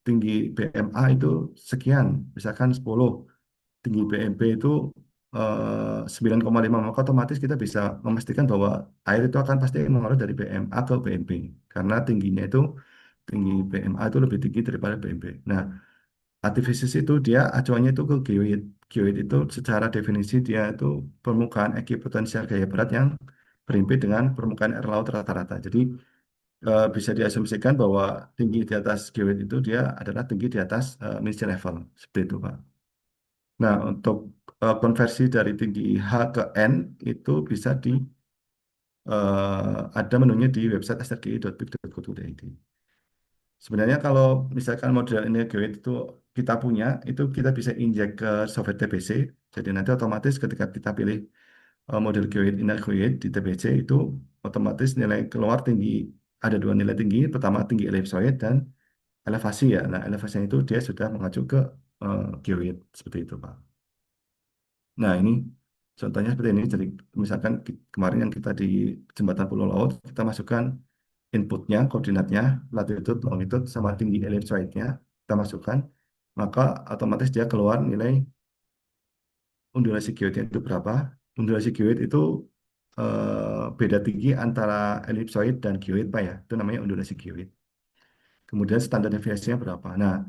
tinggi BMA itu sekian, misalkan 10, tinggi BMP itu 9,5, maka otomatis kita bisa memastikan bahwa air itu akan pasti mengalir dari BMA ke BMP karena tingginya itu tinggi BMA itu lebih tinggi daripada BMP. Nah, artifisis itu dia acuannya itu ke geoid. Geoid itu secara definisi dia itu permukaan ekipotensial gaya berat yang berimpit dengan permukaan air laut rata-rata. Jadi bisa diasumsikan bahwa tinggi di atas geoid itu dia adalah tinggi di atas mid level. Seperti itu, Pak. Nah, untuk konversi dari tinggi H ke N itu bisa ada menunya di website srgi.pik.go.id. Sebenarnya kalau misalkan model Energoid itu kita punya, itu kita bisa injek ke software TBC. Jadi nanti otomatis ketika kita pilih model Geoid Energoid di TBC itu otomatis nilai keluar tinggi, ada dua nilai tinggi. Pertama tinggi ellipsoid dan elevasi ya. Nah elevasinya itu dia sudah mengacu ke geoid seperti itu Pak. Nah, ini contohnya seperti ini. Jadi, misalkan kemarin yang kita di Jembatan Pulau Laut, kita masukkan inputnya, koordinatnya, latitude, longitude, sama tinggi ellipsoidnya, kita masukkan, maka otomatis dia keluar nilai undulasi geoidnya itu berapa. Undulasi geoid itu beda tinggi antara ellipsoid dan geoid, Pak ya. Itu namanya undulasi geoid. Kemudian standar deviasinya berapa. Nah,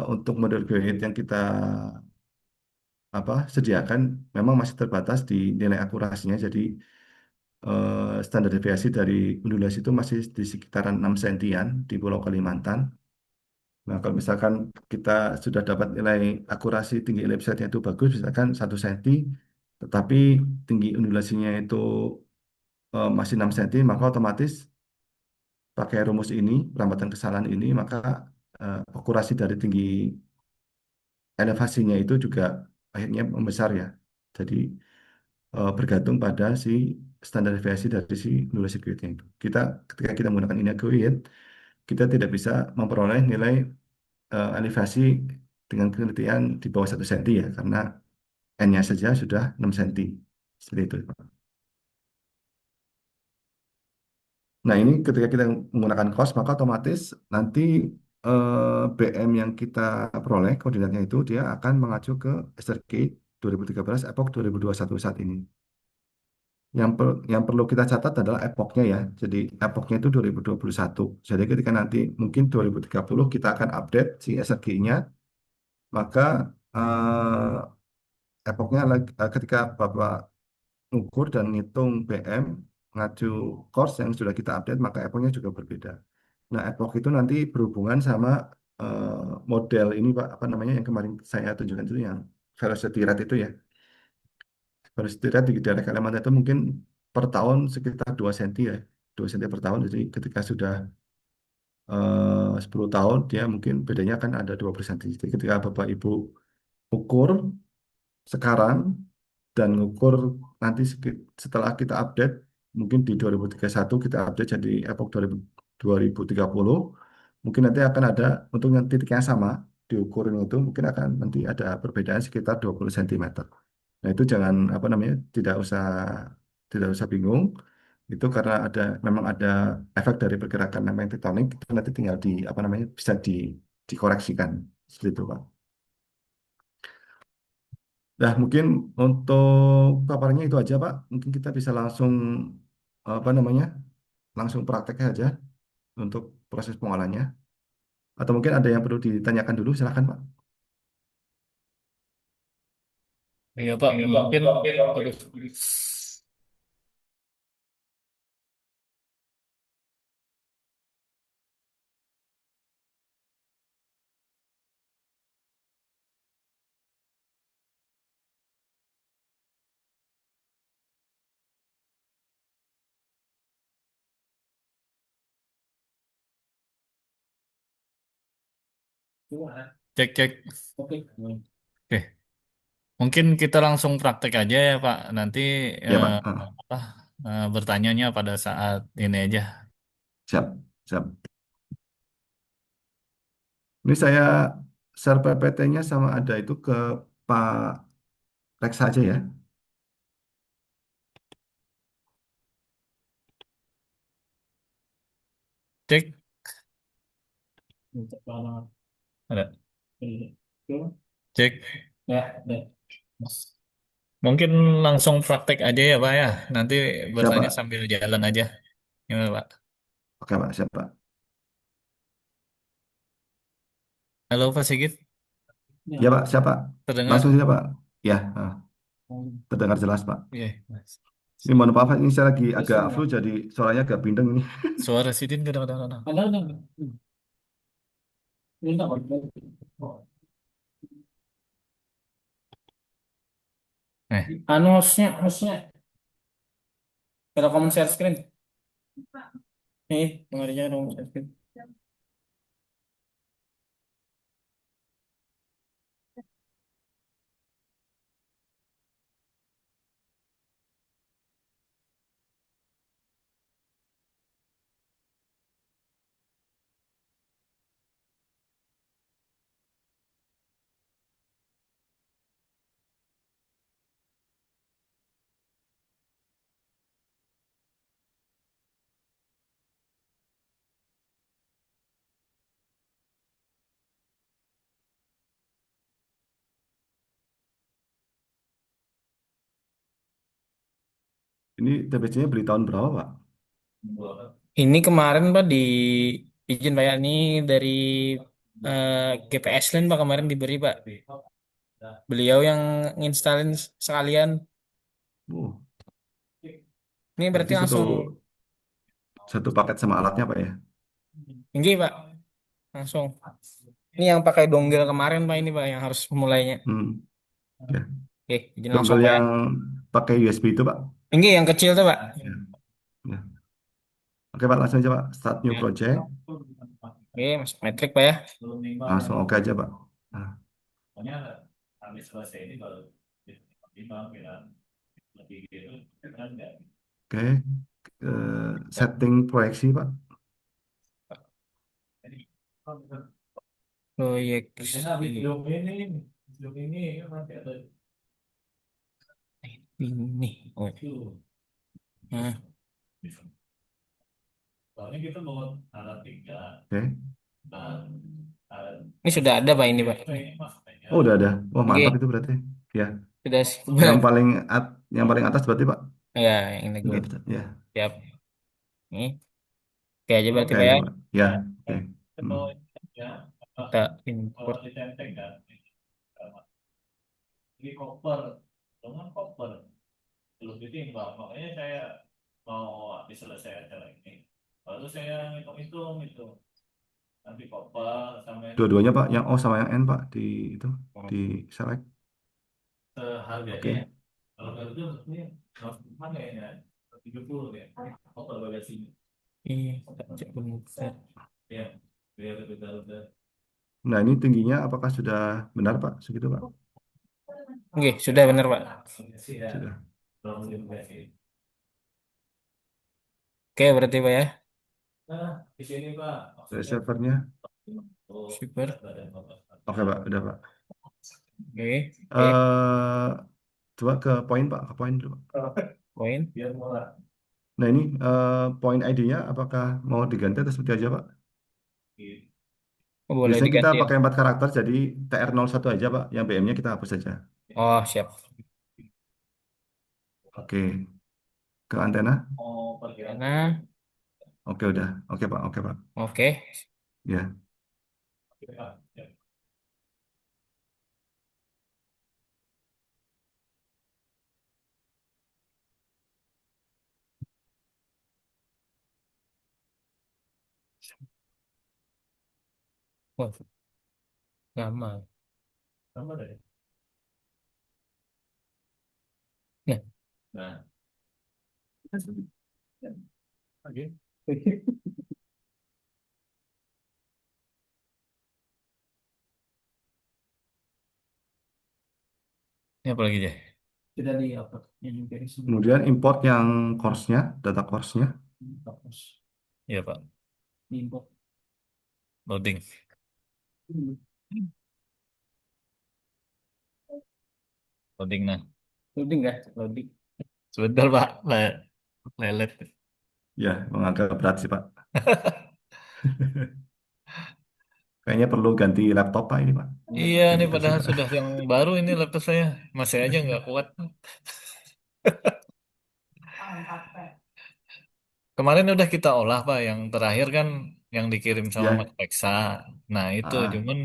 untuk model geoid yang kita sediakan memang masih terbatas di nilai akurasinya. Jadi standar deviasi dari undulasi itu masih di sekitaran 6 sentian di Pulau Kalimantan. Nah, kalau misalkan kita sudah dapat nilai akurasi tinggi ellipsoidnya itu bagus, misalkan 1 cm, tetapi tinggi undulasinya itu masih 6 cm, maka otomatis pakai rumus ini, perlambatan kesalahan ini, maka akurasi dari tinggi elevasinya itu juga akhirnya membesar ya. Jadi bergantung pada si standar deviasi dari si undulasi gridnya itu. Ketika kita menggunakan ini grid, kita tidak bisa memperoleh nilai elevasi dengan penelitian di bawah 1 cm ya, karena N-nya saja sudah 6 cm. Seperti itu, Pak. Nah, ini ketika kita menggunakan cos, maka otomatis nanti BM yang kita peroleh, koordinatnya itu, dia akan mengacu ke SRK 2013, epoch 2021 saat ini. Yang perlu kita catat adalah epochnya ya. Jadi epochnya itu 2021. Jadi ketika nanti mungkin 2030 kita akan update si SRK-nya, maka epochnya ketika Bapak ngukur dan ngitung BM, ngacu course yang sudah kita update, maka epochnya juga berbeda. Nah, epoch itu nanti berhubungan sama model ini, Pak, apa namanya yang kemarin saya tunjukkan itu yang velocity rate itu ya. Velocity rate di daerah Kalimantan itu mungkin per tahun sekitar 2 cm ya. 2 cm per tahun. Jadi ketika sudah 10 tahun, dia mungkin bedanya kan ada 20 cm. Jadi ketika Bapak Ibu ukur sekarang dan ngukur nanti setelah kita update mungkin di 2031 kita update jadi epoch 2030, mungkin nanti akan ada untuk yang titik yang sama diukurin itu mungkin akan nanti ada perbedaan sekitar 20 cm. Nah, itu jangan apa namanya tidak usah bingung, itu karena memang ada efek dari pergerakan lempeng tektonik, itu nanti tinggal apa namanya bisa dikoreksikan seperti itu, Pak. Nah, mungkin untuk paparannya itu aja, Pak. Mungkin kita bisa langsung apa namanya? Langsung praktek saja untuk proses pengolahannya. Atau mungkin ada yang perlu ditanyakan dulu, silakan, Pak. Iya Pak, mungkin aduh, Cek, cek. Oke, mungkin kita langsung praktek aja ya Pak. Nanti Ya, eh, Pak. apa bertanyanya pada saat ini aja. Siap, siap. Ini saya share PPT-nya sama ada itu ke Pak Rex saja ya. Cek, ada. Cek. Mungkin langsung praktek aja ya Pak ya. Nanti Siap, bertanya Pak. sambil jalan aja. Gimana Pak? Oke, Pak. Siap, Pak. Halo Pak Sigit, Ya, Pak. Siap, Pak. Langsung terdengar? saja, Pak. Ya, terdengar jelas, Pak. Iya, Mas. Ini mohon maaf, ini saya lagi agak flu, jadi suaranya agak bindeng ini. Suara Sidin kadang-kadang. anu hostnya kalau share screen, pengaruhnya dong share screen. Ini TBC-nya beli tahun berapa, Pak? Ini kemarin Pak di izin Pak ya, ini dari GPS Land Pak kemarin diberi Pak. Beliau yang nginstalin sekalian. Oh, Ini berarti berarti satu langsung satu paket sama alatnya, Pak ya? tinggi Pak, langsung. Ini yang pakai donggel kemarin Pak ini Pak yang harus mulainya. Hmm, ya. Oke, izin langsung Dongle Pak ya. yang pakai USB itu, Pak. Ini yang kecil tuh Pak. Ya. Ya. Oke, Pak, langsung aja, Pak. Start new Ya. project. Oke, masuk metrik Pak ya. Langsung oke aja, Pak. Nah, oke. Setting proyeksi, Pak. Proyek ini. Oh. Nah, Oke. ini sudah ada Pak ini Pak. Oh, udah ada. Wah, mantap Oke, itu berarti. Ya. sudah Yang siap. paling yang paling atas berarti, Pak. Ya, yang Udah, negeri. ya. Siap. Ini. Oke aja berarti Oke Pak aja, ya. Pak. Ya. Oke. Hmm. Kita import. Dua-duanya, Pak. Yang O sama yang N, Pak. Di itu. Di select. Oke. Iya, kita cek bentar. Nah, ini tingginya apakah sudah benar, Pak? Segitu, Pak? Oke, sudah benar Pak. Sudah. Oke, berarti Pak ya. Dari servernya. Super. Oke, Pak. Udah, Pak. Oke, oke. eh Coba ke poin, Pak. Ke poin dulu, Pak. Poin. Nah, ini poin ID-nya apakah mau diganti atau seperti aja, Pak? Oh, boleh Biasanya kita diganti ya. pakai 4 karakter, jadi TR01 aja, Pak. Yang BM-nya kita hapus saja. Oh, siap. Oke. Ke antena. Karena, Oke, udah. Oke, Pak. Oke, Pak. oke. Ya. Wah, lama. Nah, ini apa lagi deh? Sudah di apa? Yang dari sini. Kemudian import yang course-nya, data course-nya. Iya, Pak. Import. Loading. Loading nah. Loading nggak? Loading. Sebentar, Pak. Lelet. Ya, memang agak berat sih, Pak. Kayaknya perlu ganti laptop, Pak, ini, Pak. Iya, Ganti ini PC, padahal Pak. sudah yang baru ini laptop saya. Masih aja nggak kuat. Kemarin udah kita olah Pak, yang terakhir kan yang dikirim sama Mas Ya. Peksa. Nah itu Ah, cuman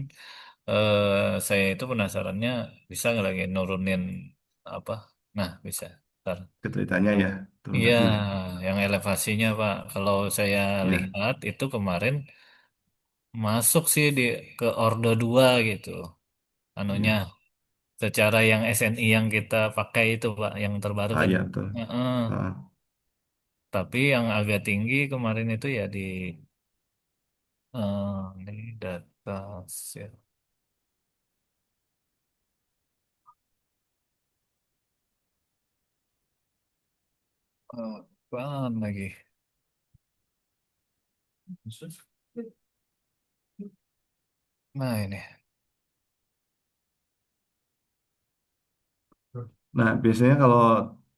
saya itu penasarannya bisa nggak lagi nurunin apa? Nah bisa. Ntar. ketelitanya ya. Turun Iya, lagi. yang elevasinya Pak. Kalau saya Ya. lihat itu kemarin masuk sih ke Ordo 2 gitu. Anunya Ya. secara yang SNI yang kita pakai itu Pak, yang terbaru Ah, kan. ya, betul. Heeh. Ah, Tapi yang agak tinggi kemarin itu ya di data set. Apaan lagi? Nah ini. nah, biasanya kalau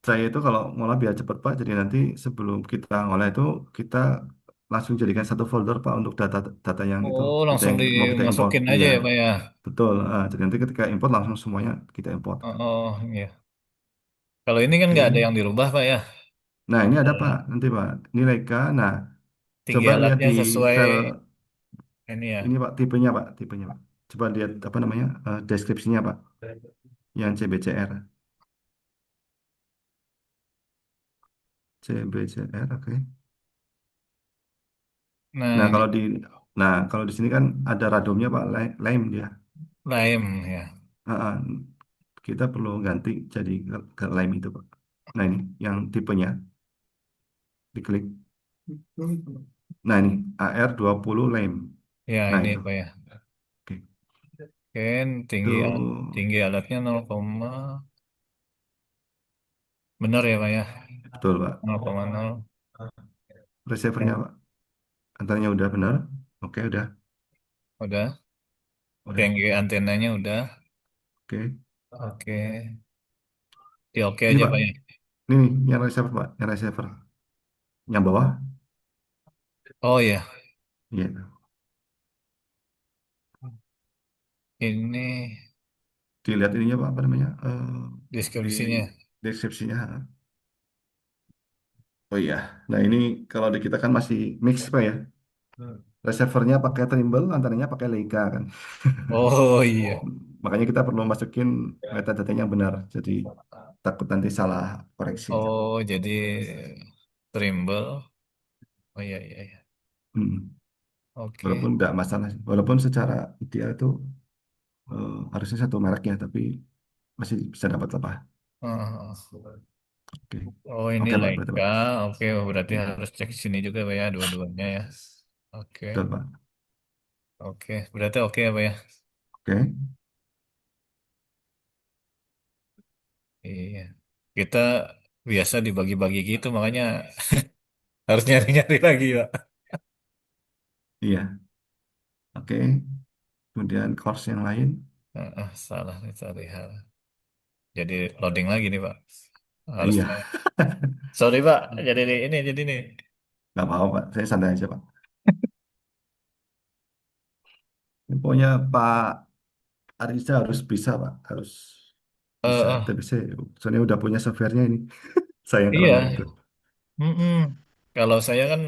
saya itu kalau ngolah biar cepet, Pak. Jadi nanti sebelum kita ngolah itu kita langsung jadikan satu folder, Pak, untuk data yang itu Oh, kita langsung yang mau kita import. dimasukin aja Iya, ya, Pak ya. betul. Jadi nanti ketika import langsung semuanya kita import. Oh, oh, iya. Kalau ini kan nggak ada Oke. yang dirubah, Pak ya. Nah, ini ada, Pak. Eh, Nanti, Pak. Nilai K. Nah, Tinggi coba lihat alatnya di sesuai file ini ya. ini, Pak, tipenya, Pak. Tipenya, Pak. Coba lihat apa namanya? Deskripsinya, Pak. Yang CBCR. CBCR, oke. Nah Nah, ini. kalau di Nah, kalau di sini kan ada radomnya Pak, lem dia. Lime ya. Ah, ah, kita perlu ganti jadi ke lem itu Pak. Nah ini yang tipenya diklik. Nah ini AR20 lem. Ya Nah ini itu. Pak ya. Oke. Kan tinggi Itu tinggi alatnya 0, benar ya Pak ya. betul Pak. 0,0. Receivernya Ya, Pak. Antaranya udah benar. Oke udah. udah. Udah. Tinggi antenanya udah. Oke. Oke. Di oke Ini aja Pak. Pak ya. Ini nih, yang receiver Pak. Yang receiver. Yang bawah. Oh ya, Iya. ini Dilihat ininya Pak. Apa namanya? Di deskripsinya. deskripsinya. Oh iya. Nah ini kalau di kita kan masih mix Pak ya. Receivernya pakai Trimble, antaranya pakai Leica kan. Oh iya. Makanya kita perlu masukin metadata yang benar. Jadi takut nanti salah koreksi. Oh, jadi Trimble. Oh iya iya iya. Hmm. Oke. Walaupun nggak masalah, sih. Walaupun secara ideal itu harusnya satu merek ya, tapi masih bisa dapat apa? Oh, Oke, oh, ini oke Pak, berarti Leica. Pak. Oke, berarti Hmm. harus cek sini juga Pak ya, dua-duanya ya. Oke. Betul Pak. Oke, berarti oke ya Pak ya. Oke, Iya. Kita biasa dibagi-bagi gitu, makanya harus nyari-nyari lagi Pak. iya, oke. Kemudian course yang lain, Salah nih tadi hal. Jadi loading lagi nih Pak. iya, Harusnya. Sorry Pak, jadi ini. nggak apa-apa Pak. Saya santai aja Pak. Pokoknya Pak Arisa harus bisa Pak, harus Eh, bisa eh, TBC. Soalnya udah punya softwarenya ini. Sayang kalau nggak iya. ikut. Mm-mm. Kalau saya kan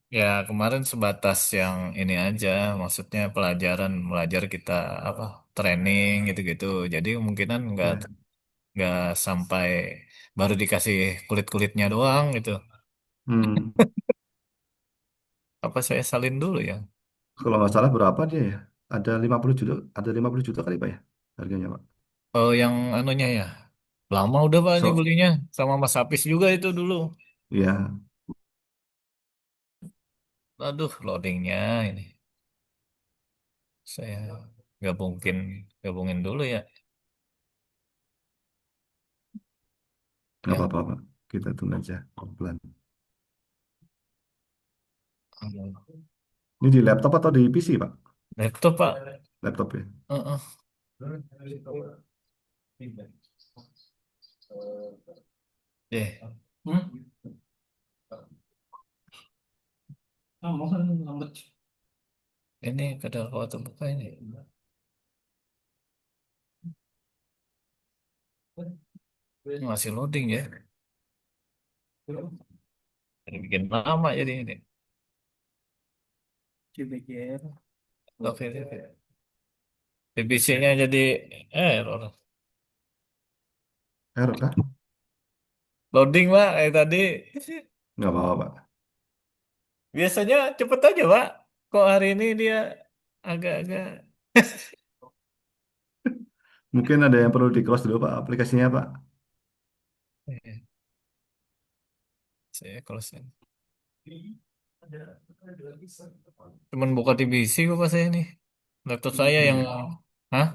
ya kemarin sebatas yang ini aja, maksudnya pelajaran belajar kita apa training gitu-gitu. Jadi kemungkinan Ya. nggak sampai baru dikasih kulit-kulitnya doang gitu. Hmm. Apa saya salin dulu ya? Kalau nggak salah berapa dia ya? Ada 50 juta kali Pak ya harganya Pak. Oh yang anunya ya, lama udah Pak ini So, belinya sama Mas Hafiz juga itu dulu. ya, Aduh loadingnya ini saya nggak mungkin gabungin dulu ya. nggak Ya. apa-apa Pak. Kita tunggu aja pelan. Ini di laptop atau di PC Pak? Laptop Pak. Laptop ya. Heeh. Deh. Ini kadang kalau terbuka ini. Masih loading ya. Jadi bikin lama jadi ini. Oke, oke. TBC-nya jadi error. Error kah? Loading Pak kayak tadi. Nggak apa-apa Pak. Biasanya cepet aja Pak. Kok hari ini dia agak-agak. Mungkin ada yang perlu di close dulu Pak aplikasinya Pak. Eh, Saya kalau saya. Cuman buka TBC kok Pak saya nih. Laptop saya yang. Iya. Hah?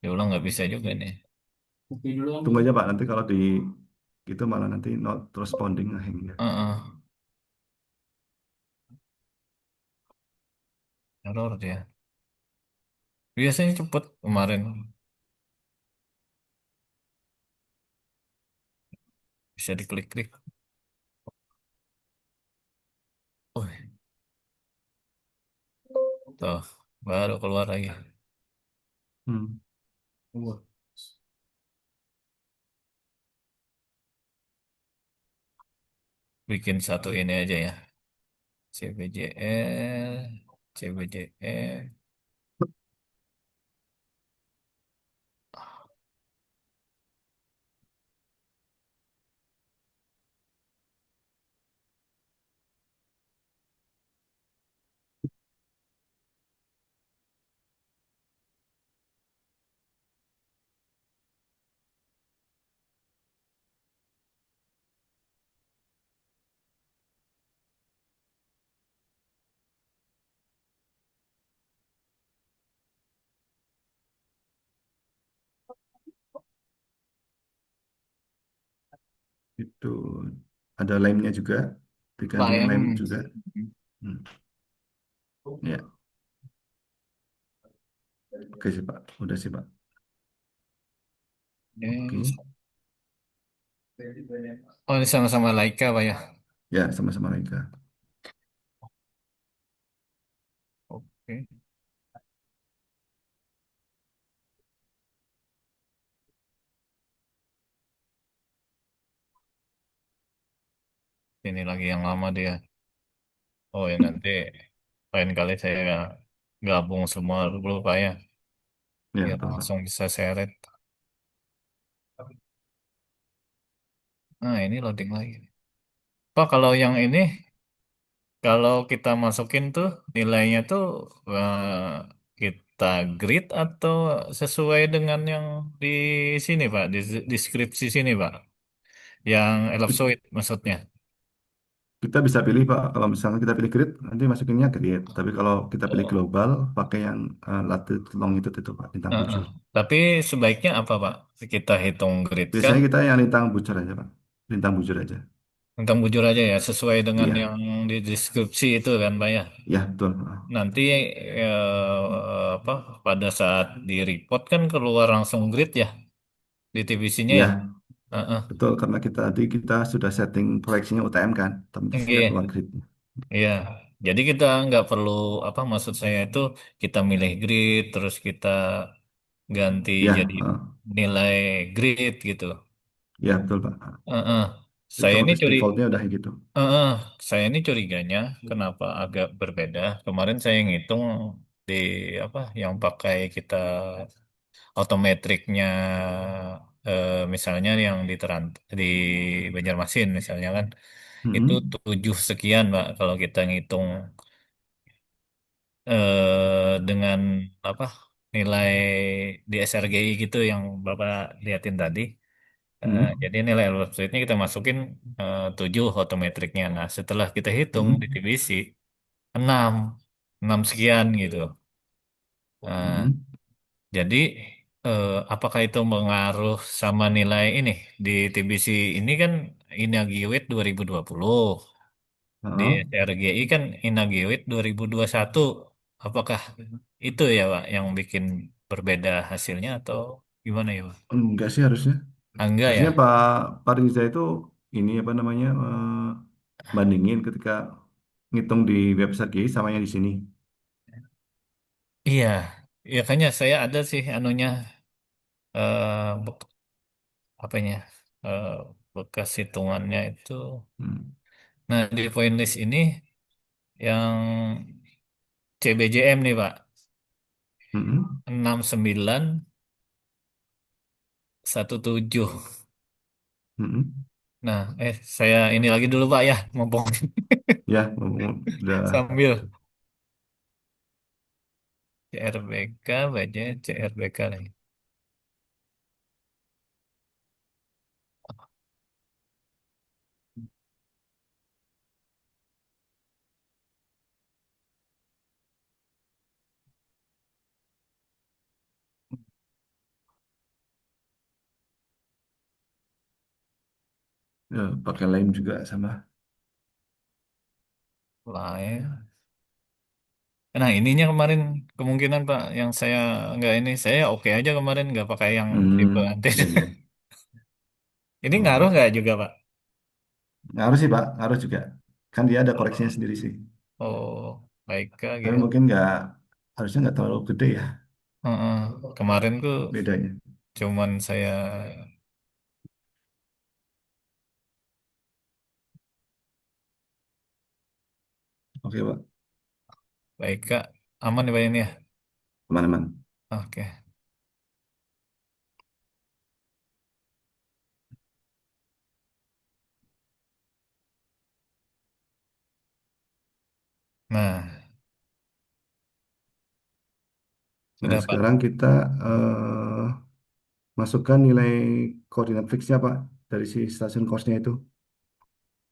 Diulang nggak bisa juga nih. Tunggu aja Pak. Nanti kalau di itu malah nanti not responding hang-nya. Heeh. Error dia. Biasanya cepet kemarin. Bisa diklik-klik. Oh, tuh. Baru keluar lagi. Hmm. Bikin satu ini aja ya. CBJL, CBJL. Itu ada lemnya juga, Pak diganti lem yang juga. Hmm. Ya, oke sih Pak, udah sih Pak. Oke, oh ini sama-sama Leica Pak ya. ya sama-sama Rika. Oke. Ini lagi yang lama dia. Oh ya nanti lain kali saya gabung semua dulu Pak ya. Ya Biar betul Pak. langsung bisa seret. Nah ini loading lagi. Pak kalau yang ini, kalau kita masukin tuh nilainya tuh kita grade atau sesuai dengan yang di sini Pak, di deskripsi sini Pak. Yang ellipsoid maksudnya. Kita bisa pilih Pak, kalau misalnya kita pilih grid, nanti masukinnya grid. Tapi kalau kita pilih Oh. global, pakai yang latitude longitude itu Pak, bintang Heeh. bujur. Tapi sebaiknya apa Pak? Kita hitung grade kah? Biasanya kita yang lintang bujur aja Pak, bintang bujur aja. Tentang bujur aja ya, sesuai dengan Iya, yang di deskripsi itu kan Pak ya. ya betul. Nanti apa pada saat di report kan keluar langsung grid ya di TVC-nya ya. Ya, Heeh. betul, karena kita sudah setting proyeksinya UTM kan, otomatis dia Oke. keluar gridnya. Iya, jadi kita nggak perlu apa maksud saya itu kita milih grid terus kita ganti Ya, jadi nilai grid gitu. ya betul Pak. Heeh. Saya ini Otomatis curi, defaultnya udah gitu. heeh, saya ini curiganya kenapa agak berbeda. Kemarin saya ngitung di apa yang pakai kita otometriknya misalnya yang di Banjarmasin misalnya kan itu Mm-mm. 7 sekian Pak kalau kita ngitung dengan apa nilai di SRGI gitu yang Bapak liatin tadi. Mm-mm. Jadi nilai absolutnya kita masukin 7 otometriknya. Nah, setelah kita hitung di Mm-mm. TBC 6 6 sekian gitu. Nah, Mm-mm. jadi apakah itu mengaruh sama nilai ini di TBC ini kan Inagiwit 2020. Di Oh, SRGI kan Inagiwit 2021. Apakah itu ya, Pak, yang bikin berbeda hasilnya atau gimana ya, Pak? enggak sih harusnya. Ah, enggak Harusnya ya? Pak Riza itu ini apa namanya bandingin ketika ngitung di website GI sama yang di sini. Iya, ya kayaknya saya ada sih anunya eh apanya eh, bekas hitungannya itu. Hmm. Nah, di point list ini yang CBJM nih, Pak. Mm-mm. 6917. Mm-mm. Nah, saya ini lagi dulu, Pak ya, mumpung Ya, udah sambil CRBK baca CRBK lagi. pakai lem juga sama. Lain. Nah, ininya kemarin kemungkinan Pak yang saya nggak ini saya oke aja kemarin nggak pakai yang tipe Hmm, anten. iya iya. Ini ngaruh Oh, nggak juga Pak? ngaruh sih Pak, ngaruh juga. Kan dia ada koreksinya sendiri sih. Oh, baik Kak, Tapi gitu. mungkin nggak harusnya nggak terlalu gede ya Heeh. Kemarin tuh bedanya. cuman saya Oke Pak, baik Kak, aman ya Pak ini ya. teman-teman. Oke. Nah, Nah, sudah Pak. sekarang kita masukkan nilai koordinat fixnya Pak dari si stasiun course-nya itu.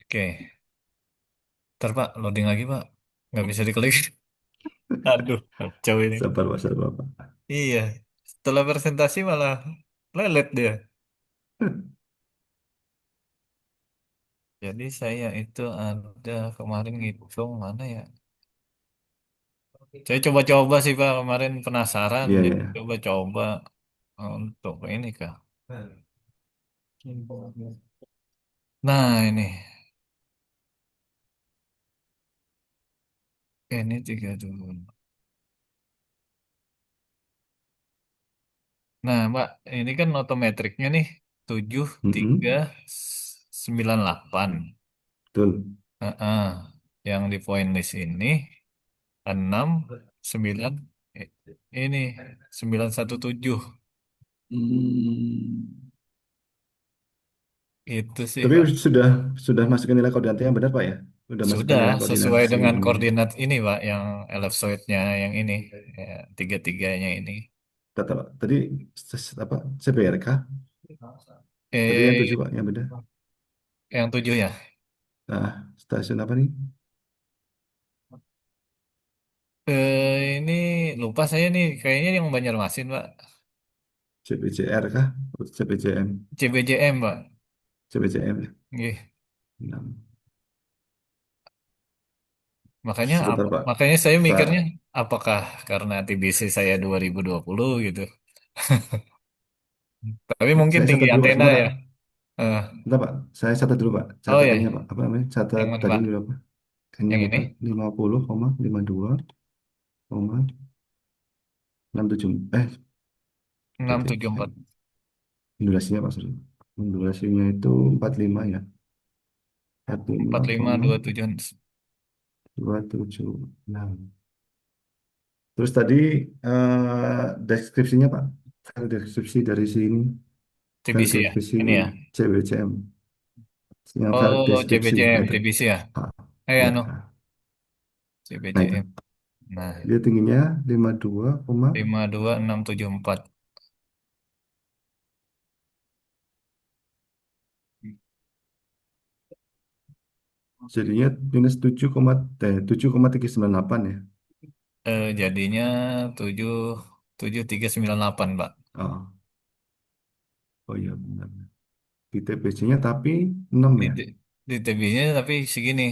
Oke. Ntar Pak, loading lagi Pak. Nggak bisa diklik. Aduh, kacau ini. Sabar Pak, sabar Pak. Iya. Setelah presentasi malah lelet dia. Jadi saya itu ada kemarin ngitung mana ya? Saya coba-coba sih Pak kemarin penasaran, Iya, iya, jadi iya. coba-coba untuk ini Kak. Nah ini 32. Nah Mbak, ini kan otometriknya nih 73 Mm-mm. 98. Betul. Heeh. Yang di poin list ini 6 9 eh, ini 917 Hmm. itu sih Tapi Pak. sudah masukin nilai koordinatnya yang benar Pak ya? Sudah masukin Sudah nilai sesuai koordinasi dengan ini. koordinat ini Pak yang ellipsoidnya yang ini ya, tiga-tiganya ini. Data Pak. Tadi apa? CBRK. Tadi yang Eh 7 Pak, yang benar. yang 7 ya. Nah, stasiun apa nih? Ini lupa saya nih kayaknya yang Banjarmasin Pak. CBCR kah? CBCM. CBJM Pak. CBCM ya. Nggih. 6. Makanya Sebentar apa? Pak. Makanya saya mikirnya Saya apakah karena TBC saya 2020 gitu. Tapi mungkin saya tinggi catat dulu Pak antena sebentar ya. Pak. Eh, Bentar Pak. Saya catat dulu Pak. oh Catat ya, ininya Pak. Apa namanya? Catat yang mana tadi Pak? dulu apa? Kayaknya Yang lupa. ini 50,52,67. Berarti 674. durasinya Pak. Sorry. Durasinya itu 45 ya. 4527. 45,276. Terus tadi deskripsinya Pak. File deskripsi dari sini. File TBC ya. deskripsi Ini ya. CBCM. Yang file Oh, deskripsi. Nah, CBJM itu. TBC ya. Ah, ya. Anu Nah, itu. CBJM. Nah, Dia tingginya 52, 52674. jadinya minus 7,398 ya. Jadinya 7 7398, Pak. Oh, oh iya benar. Di TPC-nya tapi 6 Di ya. di TB-nya tapi segini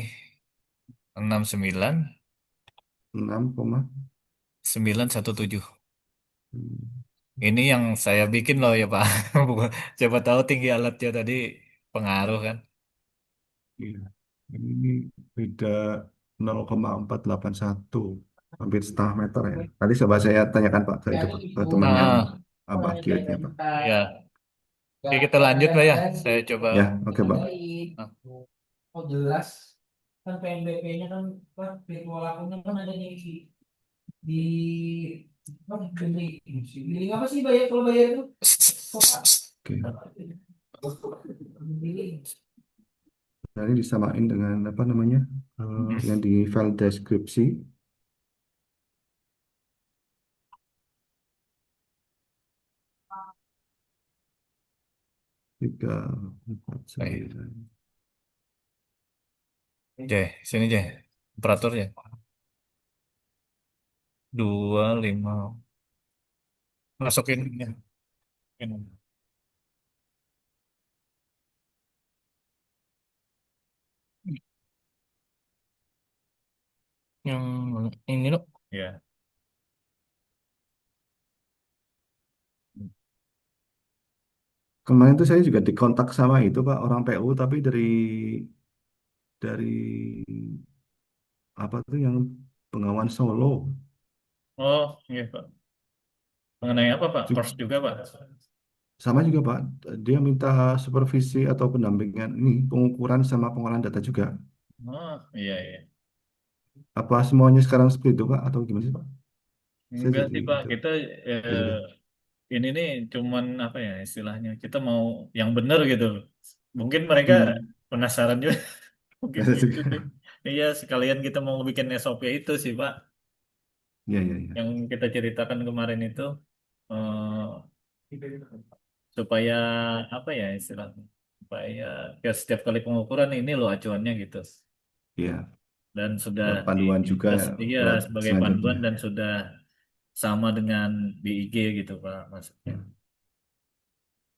69 6, 917. Ini yang saya bikin loh ya Pak. Bukan- Siapa tahu tinggi alatnya tadi pengaruh kan. iya. Ini beda 0,481, hampir setengah meter ya. Tadi coba saya tanyakan Pak ke itu Pak, ke teman yang Ah, Abah Kiritnya Pak. ya. Oke, kita lanjut Pak ya. Saya coba. Ya, oke Pak. Ah, Oh jelas kan PNBP-nya kan apa virtual akunnya kan ada di apa di apa sih bayar kalau bayar itu kok Pak? Oke. Di Nah, ini disamain dengan apa namanya? Yang di file deskripsi. 3, 4, Baik. 9. Oke, sini aja. Operatornya. 25. Masukin ya. Masukin. Yang ini loh. Ya. Kemarin tuh saya juga dikontak sama itu Pak, orang PU, tapi dari apa tuh yang Bengawan Solo. Oh, iya Pak. Mengenai apa Pak? Ju- Course juga Pak? Sama juga Pak, dia minta supervisi atau pendampingan ini, pengukuran sama pengolahan data juga. Oh, iya iya. Apa semuanya sekarang seperti itu Pak, atau gimana sih Pak? Saya Enggak jadi sih Pak, itu. kita Ya eh, sudah. ini nih cuman apa ya istilahnya, kita mau yang benar gitu. Mungkin mereka Hmm, penasaran juga, mungkin ada gitu sih. juga. Iya, sekalian kita mau bikin SOP itu sih Pak, Ya, ya, ya. yang kita ceritakan kemarin itu supaya apa ya istilahnya, supaya ya setiap kali pengukuran ini loh acuannya gitu. Ya, Dan sudah buat di panduan juga iya buat sebagai selanjutnya. panduan dan sudah sama dengan BIG gitu Pak maksudnya. Ya.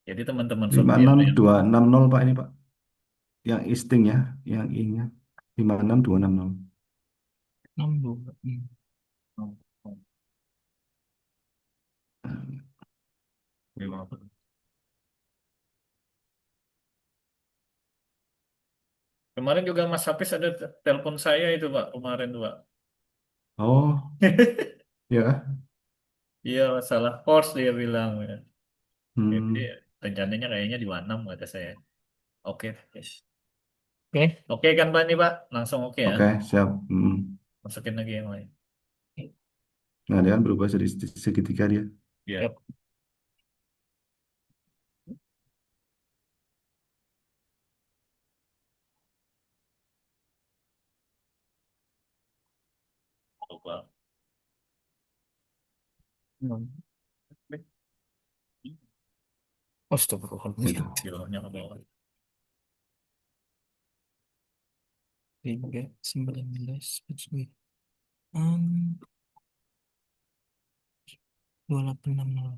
Jadi teman-teman lima supir enam yang dua enam nol Pak ini Pak. yang isting ya, yang I-nya 56260. 62. Kemarin juga Mas Hafiz ada telepon saya itu Pak, kemarin tuh, Pak. Oh, ya. Iya, salah course dia bilang. Ya. Jadi Hmm, rencananya kayaknya di Wanam kata saya. Oke, oke. Oke. Oke kan Pak ini Pak? Langsung oke ya. oke, siap. Masukin lagi yang lain. Nah, dia kan berubah jadi segitiga dia. Iya. Yap. Coba. Astagfirullahaladzim. Itu. Kilonya ke bawah. 319 2860.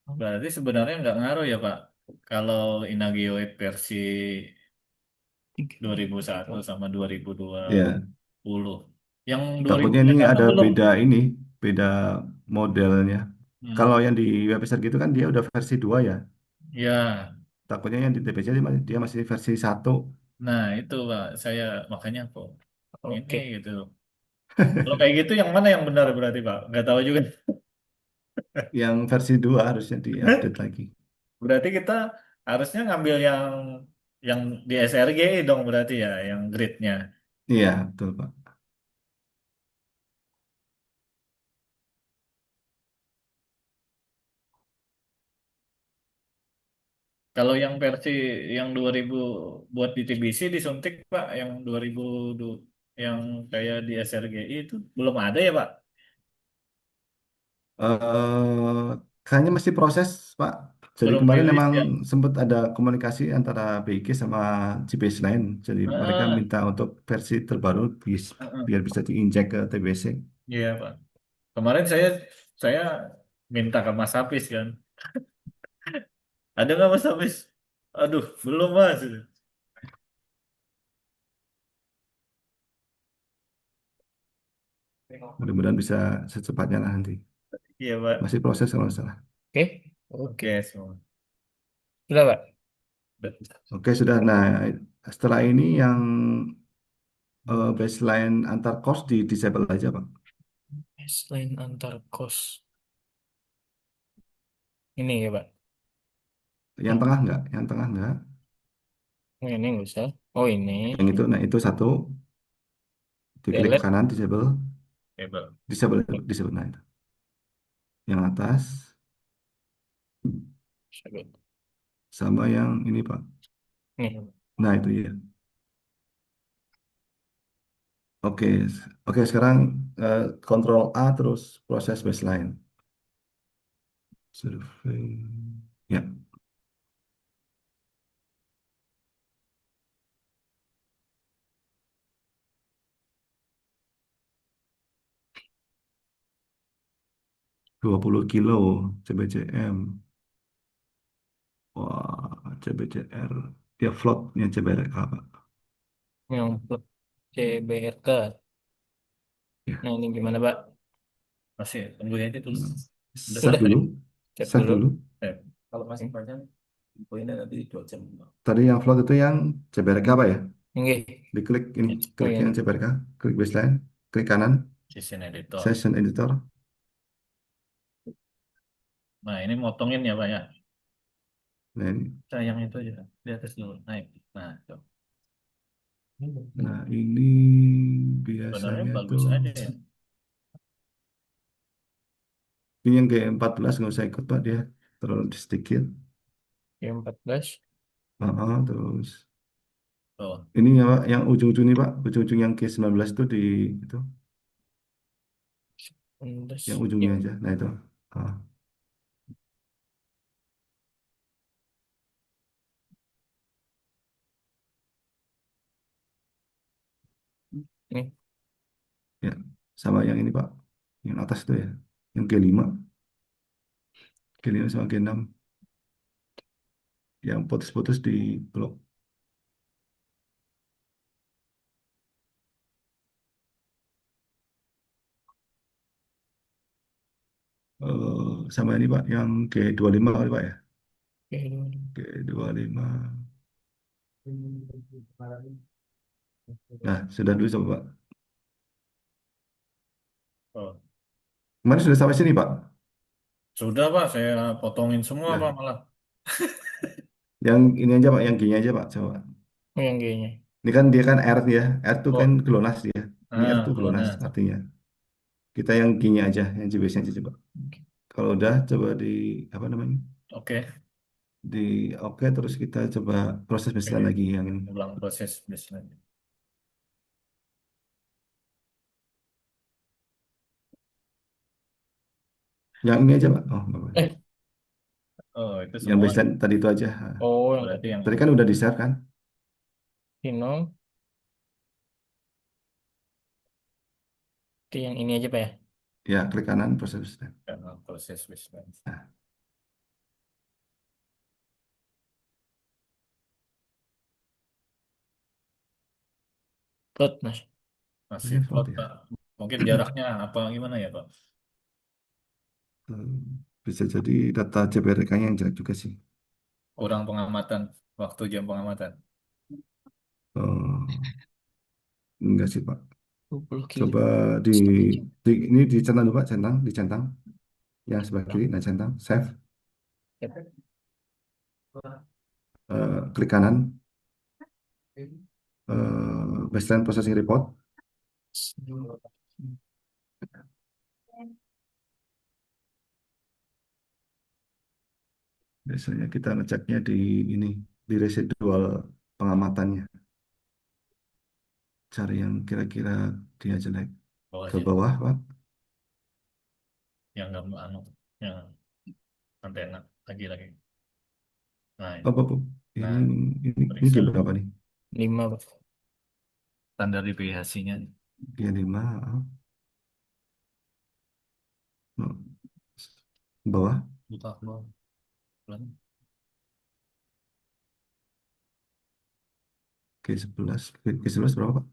Berarti sebenarnya nggak ngaruh ya Pak. Kalau Inagio versi 2001 sama 2020. Ya, Yang takutnya ini 2021 ada belum. beda modelnya. Kalau Hmm, yang di website gitu kan dia udah versi 2 ya. ya, Takutnya yang di TPC dia masih versi 1. nah itu Pak, saya makanya kok ini Oke. gitu. Kalau kayak gitu yang mana yang benar berarti Pak? Nggak tahu juga. Yang versi 2 harusnya diupdate lagi. Berarti kita harusnya ngambil yang di SRG dong berarti ya, yang gridnya. Iya, betul Pak. Kalau yang versi yang 2000 buat di TBC disuntik Pak, yang 2000 yang kayak di SRGI itu belum ada ya Pak? Kayaknya masih proses, Pak. Jadi Belum kemarin rilis memang ya? sempat ada komunikasi antara BIG sama GPS Line. Jadi mereka Heeh, minta untuk versi terbaru heeh. biar bisa diinjek ke TBC. Iya Pak. Kemarin saya minta ke Mas Hafiz kan. Ada nggak Mas Hafiz? Aduh, belum Mas. Mudah-mudahan bisa secepatnya lah nanti. Iya Pak. Masih proses kalau nggak salah. Oke. Oke semua. Sudah, Pak. Oke, sudah. Nah, setelah ini yang baseline antar course di disable aja, Pak. Selain antar kos. Ini ya, Pak. Yang tengah enggak? Yang tengah enggak? Oh, ini nggak usah. Oh, ini. Yang itu, nah itu satu. Diklik Delete. kanan, disable. Oke Pak. Disable, disable. Nah, itu. Yang atas. Sebut. Sama yang ini, Pak. Nih. Nah, itu ya. Oke, oke sekarang Control A terus proses baseline. Survei. Ya, 20 kilo CBCM. Wah, CBCR. Dia floatnya CBR apa? Yang CBRK. Ya, Nah, ini gimana, Pak? Masih tunggu aja dulu. nah, Udah save Udah. sampai. dulu. Cek Save dulu. dulu. Eh, Kalau masih panjang, infonya nanti 2 jam. Tadi yang float itu yang CBRK apa ya? Ini. Diklik ini, Oh, klik ya. yang CBRK, klik baseline, klik kanan, Session editor. session editor. Nah ini motongin ya Pak ya. Nah, ini, Sayang itu aja. Di atas dulu. Naik. Nah, tuh. nah ini Sebenarnya biasanya bagus tuh. aja ya. Ini yang G14 nggak usah ikut Pak dia terlalu sedikit. Yang 14. Terus Tuh. ini ya Pak, yang ujung-ujung ini Pak, ujung-ujung yang G19 itu di itu, 19. yang Ya. ujungnya aja. Nah itu. Ah, Ini. ya, sama yang ini Pak, yang atas itu ya, yang G5, G5 sama G6, yang putus-putus di blok. sama ini Pak, yang G25 kali Pak ya. Oke, G25. Nah, sudah dulu coba Pak. Oh, Kemarin sudah sampai sini Pak. sudah Pak, saya potongin semua Pak Nah, malah. yang ini aja Pak, yang G-nya aja Pak, coba. oh yang G-nya. Ini kan dia kan R ya, R itu kan Oh, GLONASS dia. Ini R itu belum GLONASS ya. artinya. Kita yang G-nya aja, yang GBS-nya aja coba. Kalau udah, coba di apa namanya? Oke, Di oke, terus kita coba proses baseline lagi yang ini. ulang proses bisnis. Yang ini aja Pak. Oh, nggak apa-apa. Eh, Oh, itu Yang semua. baseline tadi itu aja. oh yang Berarti yang Tadi kan udah di-share kan? Pinong. Oke, yang ini aja Pak ya. Ya, klik kanan proses baseline. proses bisnis. Nah, Plot, Mas. Masih ini plot float ya. Pak. Mungkin jaraknya apa gimana ya Pak? Eh, Bisa jadi data CPRK-nya yang jelek juga sih. Kurang pengamatan, waktu jam pengamatan. Eh, Enggak sih Pak. 20 kilo. Coba di, Setengah jam. ini dicentang dulu Pak, centang, dicentang. Yang sebelah kiri, nah centang, save. Yap. Klik kanan, baseline processing report. Biasanya kita ngeceknya di ini, di residual pengamatannya. Cari yang kira-kira dia jelek. Ke Bawahnya bawah, Pak. yang nggak anu, yang antena lagi. Nah, ini. Apa, Bu? Ini, Nah, ini periksa game berapa nih? 5, Pak. standar deviasinya. Dia 5. Bawah. Buka bawah. Pelan. G11. G11 berapa, Pak?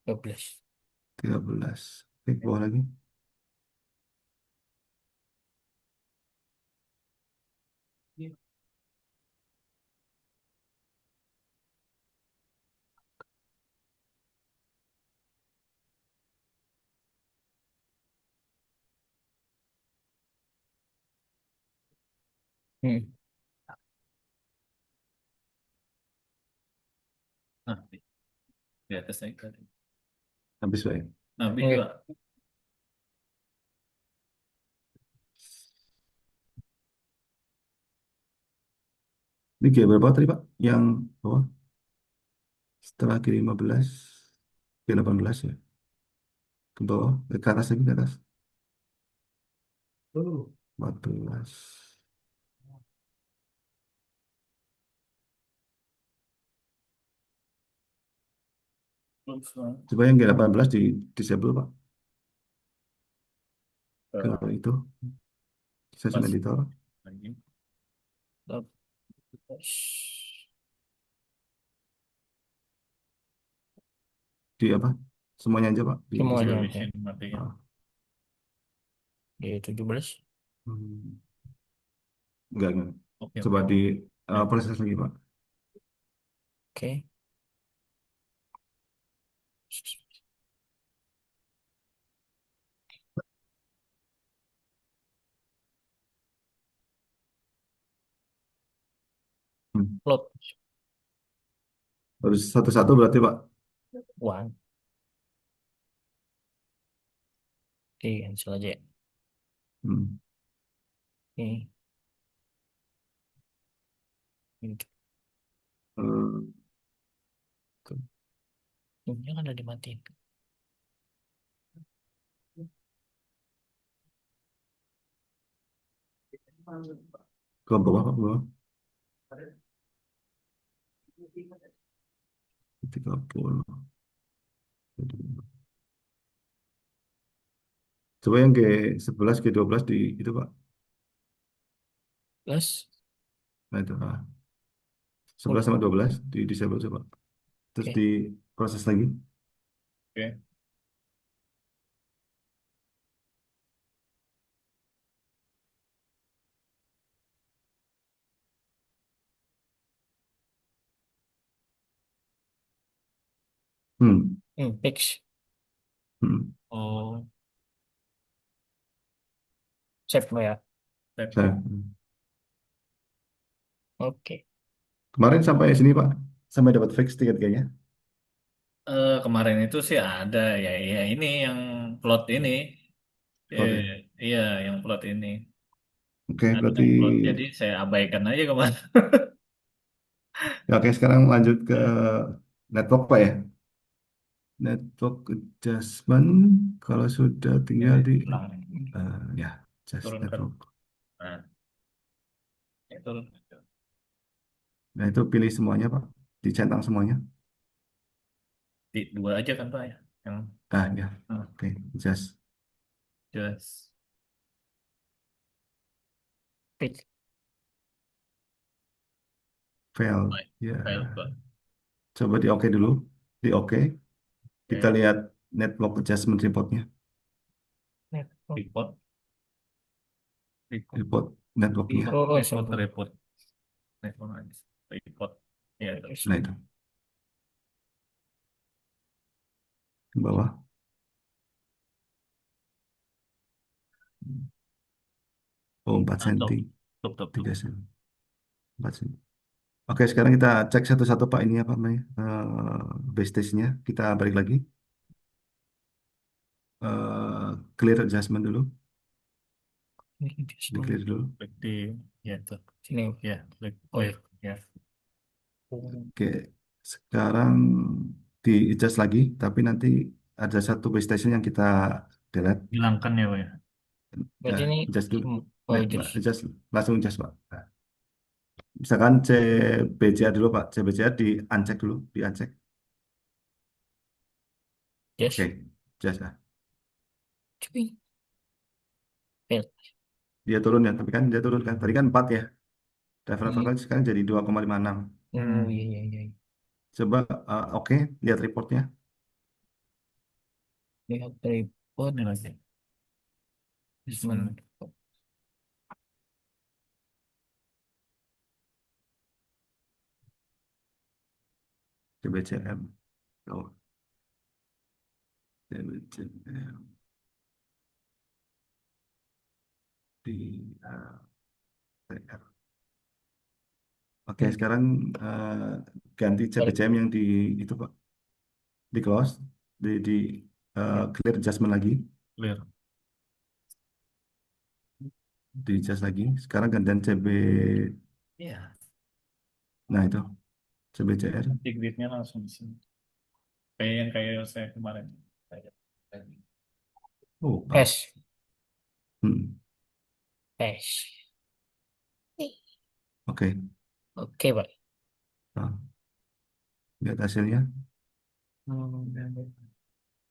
12. 13. Oke, bawah lagi. Hmm. Nah, di atas saya tadi. Habis, Pak ya? Habis Oke. Pak. Ini G berapa tadi, Pak? Yang bawah? Setelah G15. G18 ya? Ke bawah. Ke atas lagi, ke atas. 14. Terus, Pak. Coba yang G18 di disable, Pak. Ke Pas itu. Session editor. lagi. Di apa? Semuanya aja, Pak. Di Semuanya, disable. oke. Supervision matikan. Ah. G17. Hmm. Enggak. Oke, Coba oke. di Ya. proses lagi, Pak. Oke. Hmm. Plot. Harus satu-satu berarti, Pak. 1. Oke, cancel aja ya. Hmm. Oke. Gitu. Eh, Ini kan udah dimatiin. ke bawah, Pak, ke bawah. 30. Coba yang G11, G12 di itu, Pak. Plus. Nah, itu. 11 sama 12 di disable coba. Terus Oke. di proses lagi. Oke. Hmm. Fix. Hmm. Oh, Save Mbak ya. tab. Saya. Oke. Kemarin sampai sini Pak, sampai dapat fix tiket kayaknya. Kemarin itu sih ada ya, ya ini yang plot ini, Oke, iya yang plot ini oke ada berarti yang plot, jadi saya abaikan aja kemarin. ya, oke sekarang lanjut ke network Pak ya. Network adjustment kalau sudah tinggal Ini di ulang, ya just turunkan. network. Nah, itu Nah itu pilih semuanya Pak, dicentang semuanya. di dua aja kan Pak ya, yang Ah ya, ah, oke just just Fix. fail. Ya, file Pak. coba di oke dulu, di oke. Kita Oke, lihat network adjustment reportnya, Network. report, report, report networknya. report, Sabar. report, report aja, report, ya itu. Nah itu ke bawah. Oh 4 Atau cm, tutup, tutup, 3 tutup. cm, 4 cm. Oke, sekarang kita cek satu-satu Pak ini apa namanya base station-nya. Kita balik lagi. Clear adjustment dulu, di clear dulu. Klik di, ya itu, Sini. ya klik Oh ya. clear, ya. Oke, sekarang di adjust lagi, tapi nanti ada satu base station yang kita delete. Hilangkan ya Pak ya. Berarti Nah, ini adjust dulu. oh Nah, just. adjust, langsung adjust Pak. Nah, misalkan CBCA dulu Pak, CBCA di uncheck dulu, di uncheck. Oke, Just. adjust lah. Cuy. Fail. Dia turun ya, tapi kan dia turun kan. Tadi kan 4 ya. Iya. Reference sekarang jadi 2,56. Oh Hmm. iya iya iya. Coba oke, lihat reportnya. Lihat report. Ini lagi. Adjustment. CBCM. Oh, CBCM di TR. Oke, sekarang ganti CBCM yang di itu Pak, di close, di clear adjustment lagi, Clear. di adjust lagi. Sekarang gantian CB, Iya. nah itu CBCR. Di gridnya langsung di sini. Kayak yang kayak saya kemarin. Oh, Pak. Hash. Hmm, Hash. oke. Oke Pak. Nah, lihat hasilnya.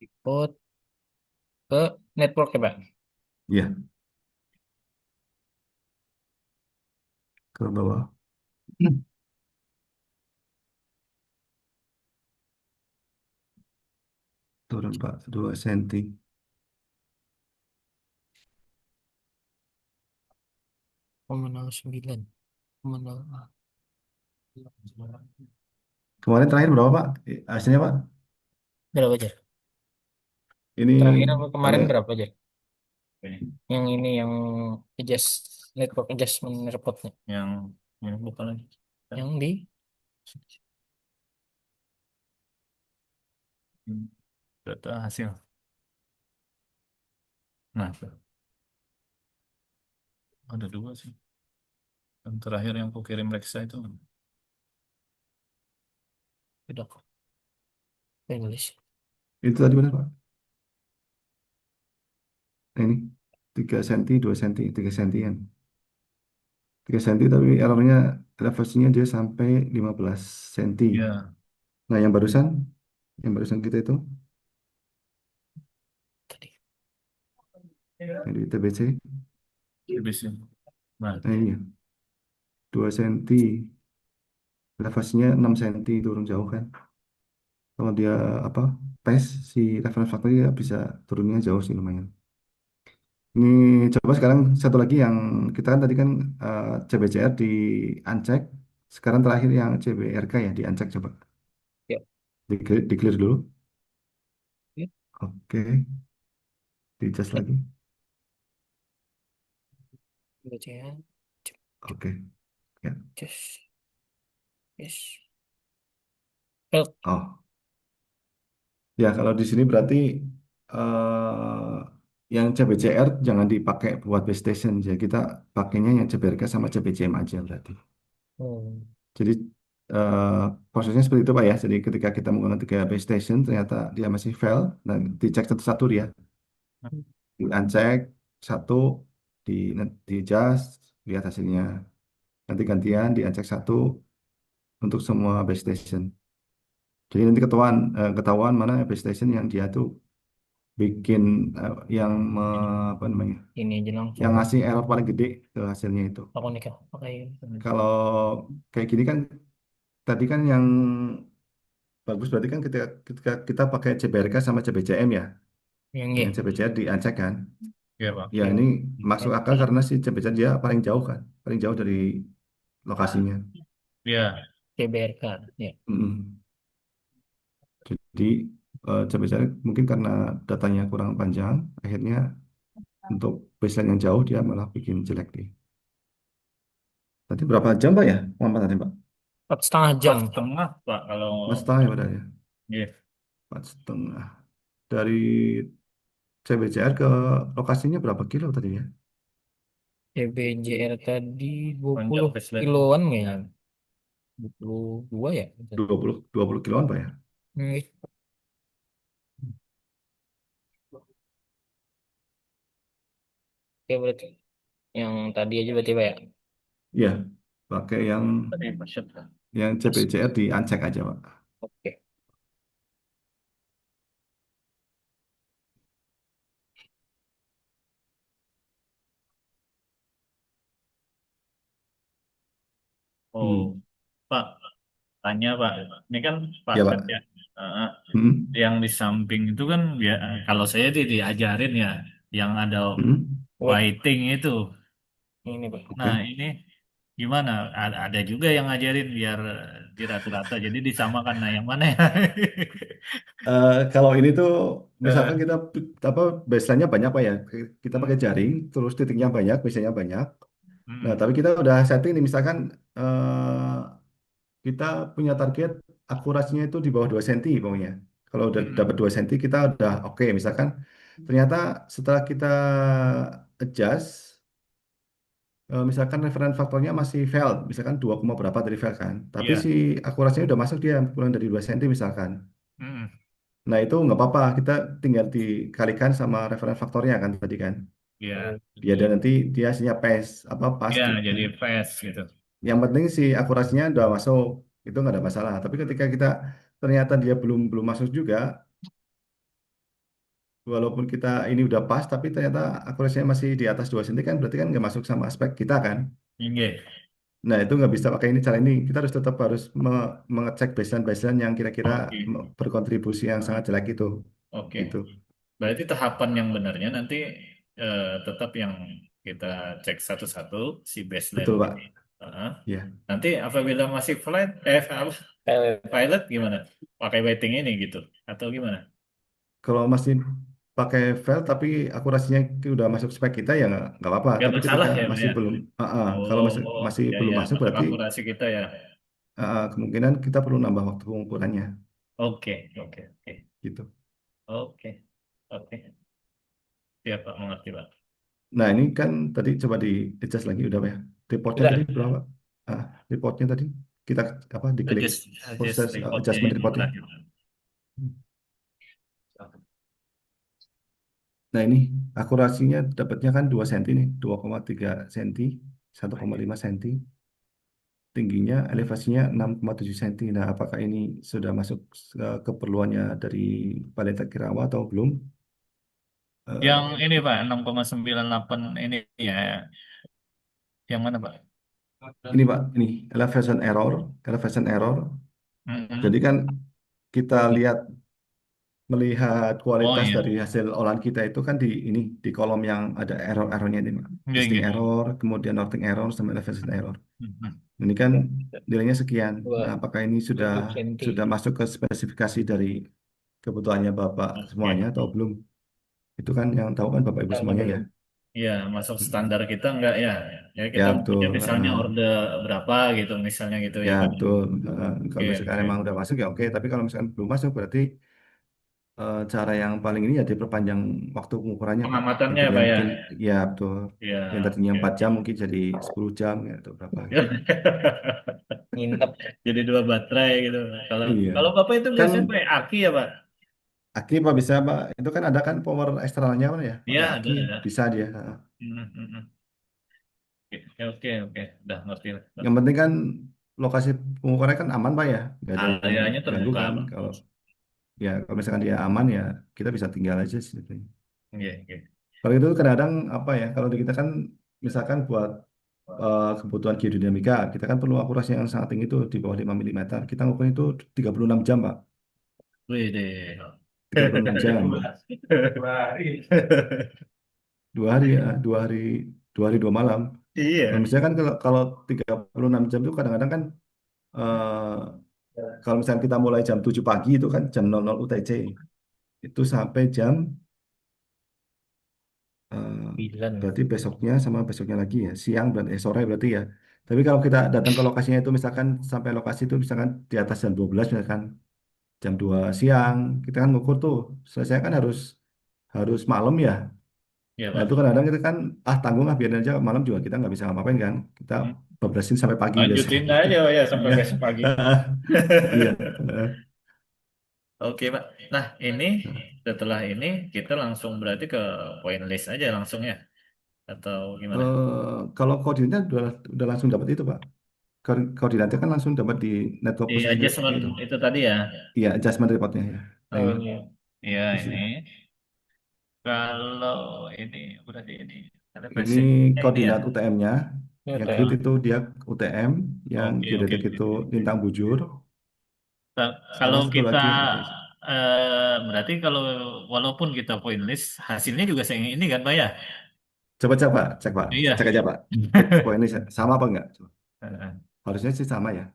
Report ke network ya Pak. Iya, ke bawah. Turun Pak, 2 cm. Pemenang 9. Pemenang A. Kemarin terakhir berapa Pak? Hasilnya Pak? Berapa aja? Ini Terakhir apa kalau kemarin berapa aja? Oke. Yang ini yang adjust network adjustment reportnya. Yang ini buka lagi. Yang di Data hasil. Nah, tuh. Ada dua sih. Yang terakhir yang aku kirim reksa itu. udah kok. English. itu tadi benar Pak? Nah, ini 3 cm, 2 cm, 3 cm. 3 cm tapi errornya elevasinya dia sampai 15 cm. Ya, Nah, yang barusan kita itu Tadi. yang di TBC. habis ini. Nah, Nah, ini ya, 2 cm, elevasinya 6 cm turun jauh kan. Kalau dia apa? Tes si reference factor dia bisa turunnya jauh sih lumayan. Ini coba sekarang satu lagi yang kita kan tadi kan CBCR di uncheck. Sekarang terakhir yang CBRK ya di uncheck coba. Yuk. Di clear dulu. Oke, di-adjust lagi. Baca ya. Oke, ya. Just, yes. Help. Oh, ya kalau di sini berarti eh yang CBCR jangan dipakai buat base station. Jadi kita pakainya yang CBRK sama CBCM aja berarti. Oh. Jadi eh, prosesnya seperti itu Pak ya. Jadi ketika kita menggunakan tiga base station ternyata dia masih fail dan dicek satu-satu dia. Di uncheck satu, di di adjust, lihat hasilnya. Nanti gantian di uncheck satu untuk semua base station. Jadi nanti ketahuan mana base station yang dia tuh bikin yang apa namanya? Ini aja langsung. Yang ngasih error paling gede ke hasilnya itu. Aku nikah pakai. Kalau kayak gini kan tadi kan yang bagus berarti kan ketika kita pakai CBRK sama CBCM ya. Yang Yang CBCR di uncheck kan. Iya, Pak. Ya ini masuk akal karena si CBCR dia paling jauh kan. Paling jauh dari lokasinya. Iya. CBRK. Ya. Mm. Jadi CBCR mungkin karena datanya kurang panjang, akhirnya untuk baseline yang jauh dia malah bikin jelek nih. Tadi berapa jam Pak ya? Lama tadi Pak? 4,5 jam. 4,5, Pak, kalau 4,5 ya padahal ya. iya. 4,5. Dari CBCR ke lokasinya berapa kilo tadi ya? CBJR tadi Panjang 20 baseline. kiloan kayaknya. 22 ya? 20 kiloan Pak ya? Hmm. Oke berarti yang tadi aja berarti Pak ya? Iya, pakai Tadi maksud, Pak. yang CBCR di uncheck aja Pak. Oke. Oh, Hmm. Pak, tanya Pak. Ini kan Ya paket Pak. ya. Heeh. Hmm. Yang di samping itu kan kalau saya diajarin ya yang ada Hmm. Wait, whiting itu. ini Pak. Nah, Oke. ini gimana? Ada juga yang ngajarin biar di rata-rata jadi disamakan. Nah, yang mana ya? Kalau ini tuh misalkan Eh, kita apa baseline-nya banyak Pak ya. Kita pakai hmm, jaring, terus titiknya banyak, biasanya banyak. Nah, hmm, tapi kita udah setting nih misalkan kita punya target akurasinya itu di bawah 2 cm pokoknya. Kalau udah dapat hmm. 2 cm kita udah oke. Misalkan ternyata setelah kita adjust misalkan referen faktornya masih failed, misalkan 2, berapa tadi fail kan. Tapi Iya. si akurasinya udah masuk dia kurang dari 2 cm misalkan. Hmm, Nah, itu nggak apa-apa, kita tinggal dikalikan sama referen faktornya kan tadi kan. iya. Biar dia nanti dia hasilnya pas Iya, gitu. jadi fast gitu. Yang penting si akurasinya udah masuk, itu nggak ada masalah. Tapi ketika kita ternyata dia belum belum masuk juga, walaupun kita ini udah pas, tapi ternyata akurasinya masih di atas 2 cm kan, berarti kan nggak masuk sama aspek kita kan. Iya. Nah, itu nggak bisa pakai ini cara ini. Kita harus tetap harus mengecek baseline-baseline yang kira-kira Oke. berkontribusi yang sangat jelek itu. Oke. Gitu. Berarti tahapan yang benarnya nanti tetap yang kita cek satu-satu si baseline Betul, Pak. ini. Heeh. Ya. Nanti apabila masih flat, apa, pilot gimana? Pakai weighting ini gitu atau gimana? Kalau masih pakai file tapi akurasinya udah masuk spek kita ya nggak apa-apa. Nggak Tapi masalah ketika ya, Pak masih ya? belum, kalau Oh, masih oh, masih ya belum ya, masuk masuk berarti akurasi kita ya. kemungkinan kita perlu nambah waktu pengukurannya. Oke, oke, oke, Gitu. oke, oke. Siap Pak, mengerti Pak. Nah ini kan tadi coba di adjust lagi udah Pak ya. Reportnya tadi Udah. berapa? Ah, reportnya tadi kita apa diklik Adjust proses reportnya adjustment ini reportnya. terakhir. Nah ini akurasinya dapatnya kan 2 cm nih, 2,3 cm, 1,5 cm. Tingginya elevasinya 6,7 cm. Nah, apakah ini sudah masuk keperluannya dari Balai Takirawa atau belum? Yang Eh, ini Pak, 6,98 ini ya. Yang mana Pak? ini Pak, ini elevation error. Jadi Mm-mm. kan kita melihat Oh kualitas iya. dari hasil olahan kita itu kan di kolom yang ada error-errornya ini Pak. Iya, Listing iya. error, kemudian routing error, sama elevation error. Mm-mm. Ini kan nilainya sekian. Dua, Nah, apakah ini sudah 7 cm. masuk ke spesifikasi dari kebutuhannya Bapak Oke. semuanya atau belum? Itu kan yang tahu kan Bapak Ibu Atau semuanya ya. belum? Ya, masuk Mm-mm. standar kita enggak ya? Ya Ya kita betul. punya misalnya order berapa gitu, misalnya gitu Ya ya Pak. betul. Kalau Oke, misalkan oke. emang udah masuk ya oke. Tapi kalau misalkan belum masuk berarti cara yang paling ini ya diperpanjang waktu pengukurannya Pak. Yang Pengamatannya tadinya Pak ya? mungkin ya betul. Ya, Yang tadinya oke, 4 oke. jam mungkin jadi 10 jam ya atau berapa gitu. Nginep. Jadi dua baterai gitu. Kalau Iya. kalau Bapak itu Kan biasanya pakai aki ya Pak? aki Pak bisa Pak. Itu kan ada kan power eksternalnya Pak ya. Iya, Pakai ada, aki ada. bisa dia. Hmm, hmm, hmm. Oke, oke, oke. Udah ngerti lah. Yang penting kan lokasi pengukurannya kan aman Pak ya. Nggak ada yang Areanya ganggu terbuka kan. Pak. Kalau misalkan dia aman ya kita bisa tinggal aja sih. Iya, iya. Kalau itu kadang-kadang apa ya, kalau di kita kan misalkan buat kebutuhan geodinamika, kita kan perlu akurasi yang sangat tinggi itu di bawah 5 milimeter. Kita ngukur itu 36 jam, Pak. Wih deh. 36 jam. 2 hari. 2 hari ya, 2 hari, 2 hari 2 malam. Nah, Iya. misalnya kan kalau 36 jam itu kadang-kadang kan eh, kalau misalnya kita mulai jam 7 pagi itu kan jam 00 UTC. Itu sampai jam eh, 9. berarti besoknya sama besoknya lagi ya siang dan sore berarti ya. Tapi kalau kita datang ke lokasinya itu misalkan sampai lokasi itu misalkan di atas jam 12 misalkan jam 2 siang kita kan ngukur tuh selesai kan harus harus malam ya. Iya Nah Pak. itu kadang-kadang kita kan tanggung lah biarin aja malam juga kita nggak bisa ngapain kan kita Hmm. bablasin sampai pagi biasa Lanjutin gitu. aja Pak ya sampai Iya. besok pagi. Iya. Oke Pak. Nah ini setelah ini kita langsung berarti ke point list aja langsung ya atau gimana? Kalau koordinatnya udah langsung dapat itu Pak. Koordinatnya kan langsung dapat di network Di position report adjustment itu. itu tadi ya. Iya, adjustment reportnya ya. Oh, Ini. iya Di ini. situ. Kalau ini berarti ini ada Ini basicnya ini ya. koordinat UTM-nya. Ini Yang UTM. grid itu dia UTM, yang Oke, oke, geodetik oke. itu lintang bujur, sama Kalau satu kita lagi apa sih? berarti kalau walaupun kita point list hasilnya juga saya ini kan Pak ya? Coba cek Pak, Iya. cek aja Pak. Cek poin ini sama apa enggak? Coba. Heeh. Harusnya sih sama ya.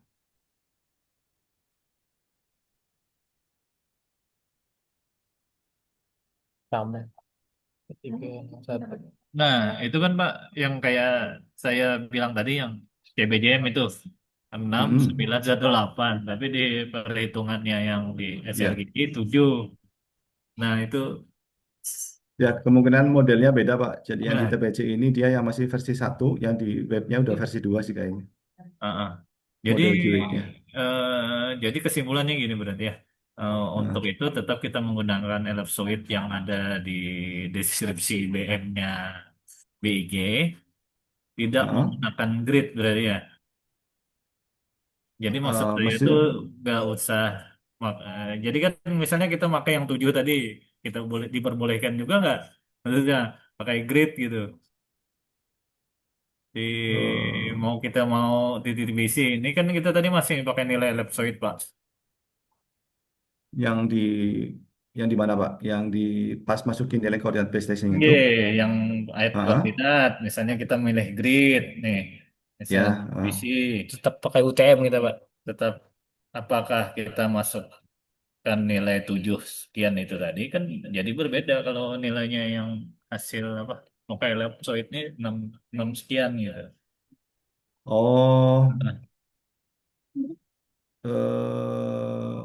Sama. 3, 1. Nah, itu kan Pak yang kayak saya bilang tadi yang CBJM itu 6918, tapi di perhitungannya yang di Ya, SRGI 7. Nah, itu ya kemungkinan modelnya beda Pak. Jadi yang di nah, TPC ini dia yang masih versi 1, yang di webnya udah versi 2 sih kayaknya. uh-uh. Jadi Model QA-nya. jadi kesimpulannya gini berarti ya. Untuk Nah, itu tetap kita menggunakan ellipsoid yang ada di deskripsi BM-nya BIG, tidak ah, menggunakan grid berarti ya. Jadi maksud saya itu maksudnya nggak usah, jadi kan misalnya kita pakai yang 7 tadi, kita boleh diperbolehkan juga nggak? Maksudnya pakai grid gitu. Di eh, mau kita mau di TTBC ini kan kita tadi masih pakai nilai ellipsoid Pak. yang di yang di mana Pak? Yang di pas masukin nilai koordinat base station Iya, itu. yang ayat Ah, koordinat, misalnya kita milih grid nih, misalnya ya, TTBC, Tetap pakai UTM kita, Pak. tetap apakah kita masukkan nilai 7 sekian itu tadi kan jadi berbeda kalau nilainya yang hasil apa pakai ellipsoid ini 6 6 sekian gitu. oh, Nah, eh,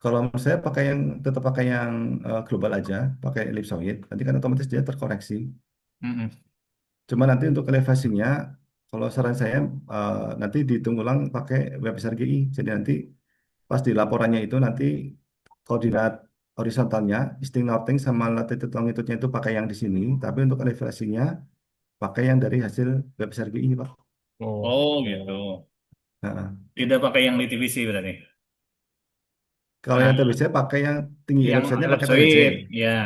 kalau menurut saya pakai yang tetap pakai yang global aja, pakai ellipsoid. Nanti kan otomatis dia terkoreksi. mm-mm. Cuma nanti untuk elevasinya, kalau saran saya nanti dihitung ulang pakai web SRGI. Jadi nanti pas di laporannya itu nanti koordinat horizontalnya, easting, northing, sama latitude longitude-nya itu pakai yang di sini. Tapi untuk elevasinya pakai yang dari hasil web SRGI, Pak. Oh. Oh gitu. Nah, Tidak pakai yang di TVC berarti. kalau Nah, yang TBC pakai yang tinggi yang elevasinya pakai TBC. ellipsoid ya,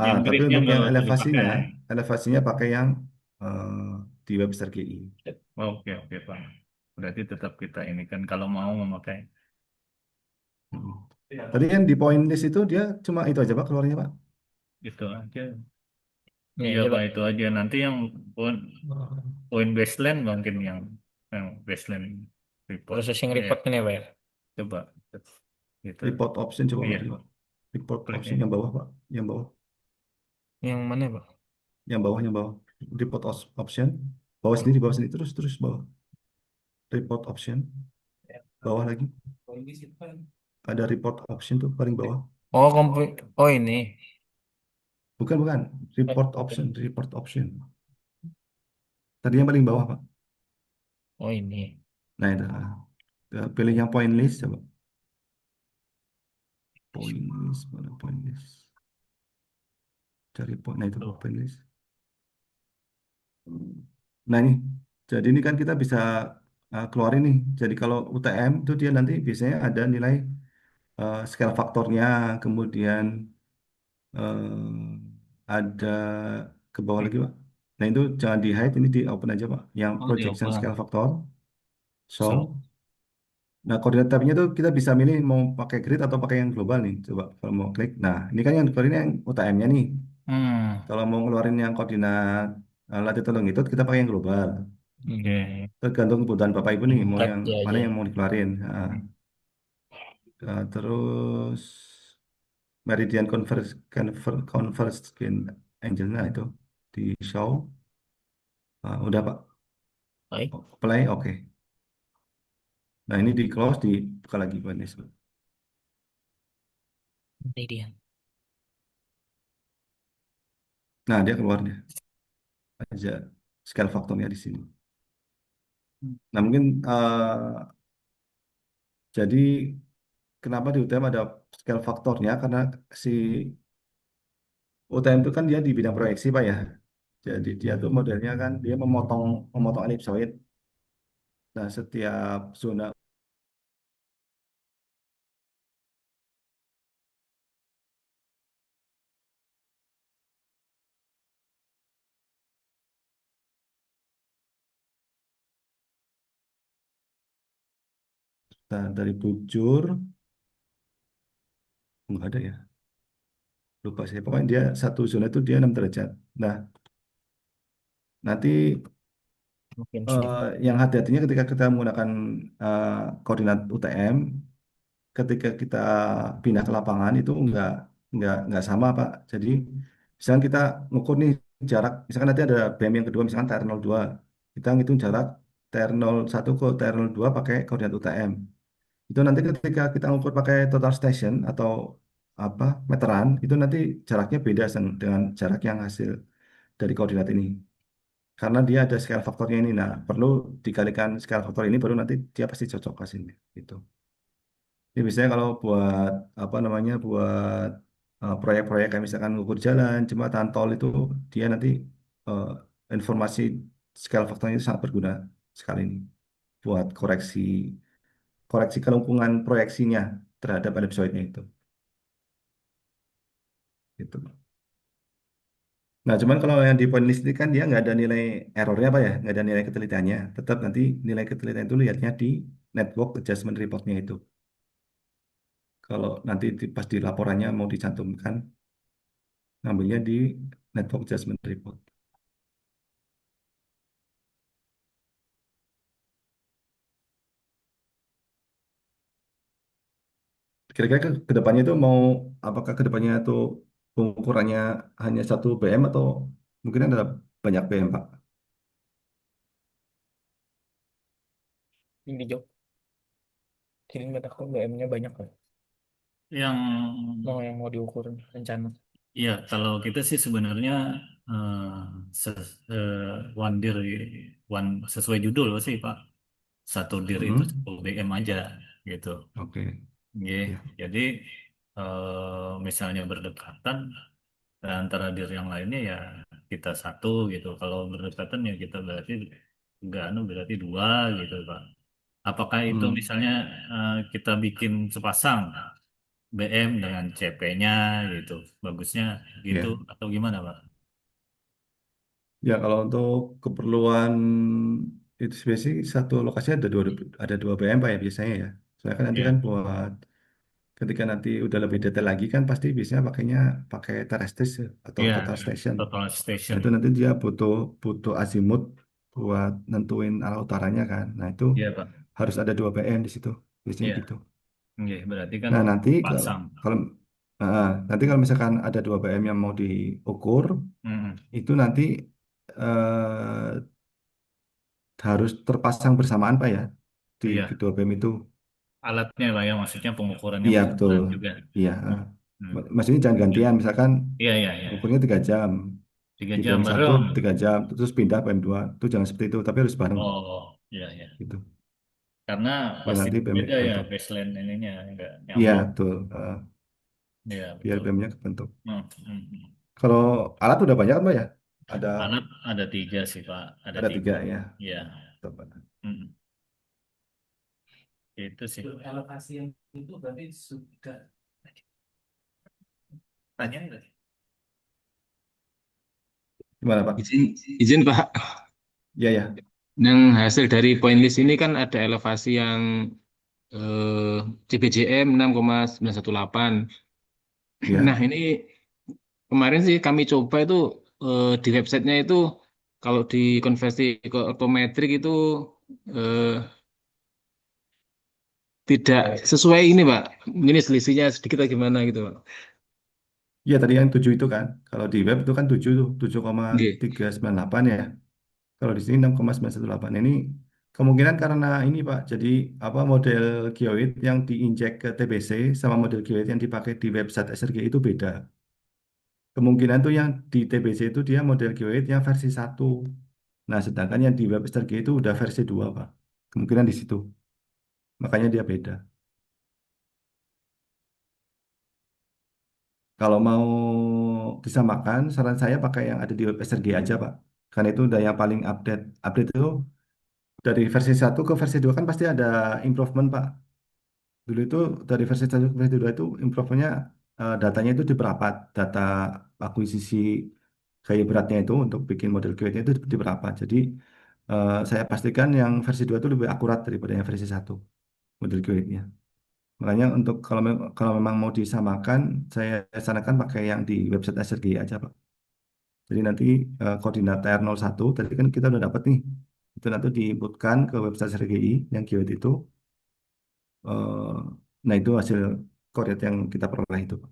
yang Tapi gridnya untuk nggak yang usah dipakai. elevasinya pakai yang eh, di web SRGI. Oke oke Pak. Berarti tetap kita ini kan kalau mau memakai Hmm. Tadi kan di point list itu dia cuma itu aja Pak keluarnya Pak. gitu aja. Ini Iya aja, Pak Pak. itu aja nanti yang point point baseline mungkin yang baseline report. Processing Ya report ini, Pak ya. coba gitu. Report option coba Iya, Pak. Report klik option ini. yang bawah Pak, yang bawah, Yang mana, Pak? yang bawah. Report option, Oh, bawah sini terus terus bawah. Report option, ya. bawah lagi. Kalau ini sih kan Ada report option tuh paling bawah. Oh, oh ini. Bukan. Report option. Tadi yang paling bawah Pak. Oh ini. Nah itu. Pilih yang point list coba. Point list, mana point list? Cari point, nah itu Tuh. point list. Nah ini, jadi ini kan kita bisa keluarin nih. Jadi kalau UTM itu dia nanti biasanya ada nilai scale faktornya, kemudian ada ke bawah lagi Pak. Nah itu jangan di hide, ini di open aja Pak. Yang Oh, di projection open. scale factor, So, show. Nah koordinat tabnya tuh kita bisa milih mau pakai grid atau pakai yang global nih. Coba kalau mau klik. Nah ini kan yang keluarin yang UTM-nya nih. hmm, Kalau mau ngeluarin yang koordinat latitude longitude kita pakai yang global. oke. Tergantung kebutuhan Bapak Ibu nih, mau Tab yang ya mana aja. yang mau dikeluarin. Hmm. Terus meridian convergence angle, nah itu di show. Udah Pak, Baik. play, oke. Nah ini di close, dibuka lagi Pak Nis. Ini dia. Nah dia keluar dia aja scale faktornya di sini. Hmm. Nah mungkin jadi kenapa di UTM ada scale faktornya karena si UTM itu kan dia di bidang proyeksi Pak ya. Jadi dia tuh modelnya kan dia memotong memotong elipsoid. Nah setiap zona dari bujur nggak ada ya, lupa saya. Pokoknya dia satu zona itu dia 6 derajat. Nah nanti Mungkin eh, sedikit. yang hati-hatinya ketika kita menggunakan eh, koordinat UTM, ketika kita pindah ke lapangan itu nggak sama Pak. Jadi misalkan kita ngukur nih jarak, misalkan nanti ada BM yang kedua, misalkan TR02, kita ngitung jarak TR01 ke TR02 pakai koordinat UTM. Itu nanti ketika kita ngukur pakai total station atau apa meteran, itu nanti jaraknya beda dengan jarak yang hasil dari koordinat ini. Karena dia ada scale faktornya ini. Nah, perlu dikalikan scale faktor ini baru nanti dia pasti cocok hasilnya. Gitu. Ini biasanya kalau buat apa namanya buat proyek-proyek kayak misalkan ngukur jalan, jembatan, tol itu dia nanti eh, informasi scale faktornya itu sangat berguna sekali ini buat koreksi koreksi kelengkungan proyeksinya terhadap ellipsoidnya itu. Gitu. Nah, cuman kalau yang di point list ini kan dia nggak ada nilai errornya apa ya, nggak ada nilai ketelitiannya. Tetap nanti nilai ketelitian itu lihatnya di network adjustment reportnya itu. Kalau nanti pas di laporannya mau dicantumkan, ngambilnya di network adjustment report. Kira-kira ke depannya itu mau apakah ke depannya itu pengukurannya hanya satu BM atau mungkin ada banyak BM Pak? Ini jawab. Sini aku BM-nya banyak kan. Yang Yang mau diukur rencana. ya kalau kita sih sebenarnya eh, one dir one sesuai judul sih Pak. Satu dir itu Mhm. 10 BM aja gitu. Oke, Nggih. ya. Jadi misalnya berdekatan antara dir yang lainnya ya kita satu gitu. Kalau berdekatan ya kita berarti enggak anu berarti dua gitu Pak. Apakah itu Hmm. misalnya kita bikin sepasang BM dengan CP-nya gitu. Bagusnya gitu Ya. atau gimana Pak? Ya, kalau untuk keperluan itu biasanya satu lokasi ada dua BM Pak ya biasanya ya. Soalnya kan nanti kan Ya, buat ketika nanti udah lebih detail lagi kan pasti biasanya pakai terrestis atau ya, total station. total Nah station. itu nanti dia butuh butuh azimut buat nentuin arah utaranya kan. Nah itu Iya Pak. harus ada dua BM di situ. Biasanya Iya. gitu. Iya, berarti kan Nah, nanti kalau pasang. kalau nanti kalau misalkan ada 2 BM yang mau diukur, Mm-mm. itu nanti eh, harus terpasang bersamaan Pak ya di Iya, kedua BM itu. alatnya lah ya, maksudnya pengukurannya Iya betul. bersamaan juga. Iya. Hmm. Maksudnya jangan gantian. Misalkan Iya, iya, iya. ukurnya 3 jam. Tiga Di jam BM satu bareng. 3 jam, terus pindah BM 2. Itu jangan seperti itu, tapi harus bareng Pak. Oh, iya, iya. Gitu. Karena Biar pasti nanti BM-nya beda ya kebentuk. baseline ininya, nggak Iya nyambung. betul. Iya, Biar betul. BM-nya kebentuk. Hmm, hmm, hmm. Kalau alat udah banyak kan Pak ya? Ada Alat ada tiga sih, Pak. Ada ada tiga. 3 ya. Iya. Tuh, Pak. Hmm. Itu sih. Untuk elevasi yang itu berarti sudah Tanya nggak? Gimana Pak? Izin Pak, Iya ya. yang hasil dari point list ini kan ada elevasi yang CBJM 6,918. Nah, Iya. ini kemarin sih kami coba itu di websitenya itu kalau dikonversi ke otometrik itu eh, tidak sesuai ini, Pak. Ini selisihnya sedikit atau gimana gitu, Pak. Iya tadi yang 7 itu kan. Kalau di web itu kan 7 tuh, Oke. 7,398 ya. Kalau di sini 6,918 ini kemungkinan karena ini Pak. Jadi apa model geoid yang diinjek ke TBC sama model geoid yang dipakai di website SRG itu beda. Kemungkinan tuh yang di TBC itu dia model geoid yang versi 1. Nah, sedangkan yang di web SRG itu udah versi 2 Pak. Kemungkinan di situ. Makanya dia beda. Kalau mau disamakan, saran saya pakai yang ada di web SRG aja, Pak. Karena itu udah yang paling update. Update itu dari versi 1 ke versi 2 kan pasti ada improvement, Pak. Dulu itu dari versi 1 ke versi 2 itu improvementnya datanya itu diperapat. Data akuisisi gaya beratnya itu untuk bikin model QA itu diperapat. Jadi saya pastikan yang versi 2 itu lebih akurat daripada yang versi 1 model QA-nya. Makanya untuk kalau memang mau disamakan, saya sarankan pakai yang di website SRG aja, Pak. Jadi nanti koordinat TR01 tadi kan kita udah dapat nih. Itu nanti diinputkan ke website SRGI yang keyword itu. eh, nah itu hasil koordinat yang kita peroleh itu, Pak.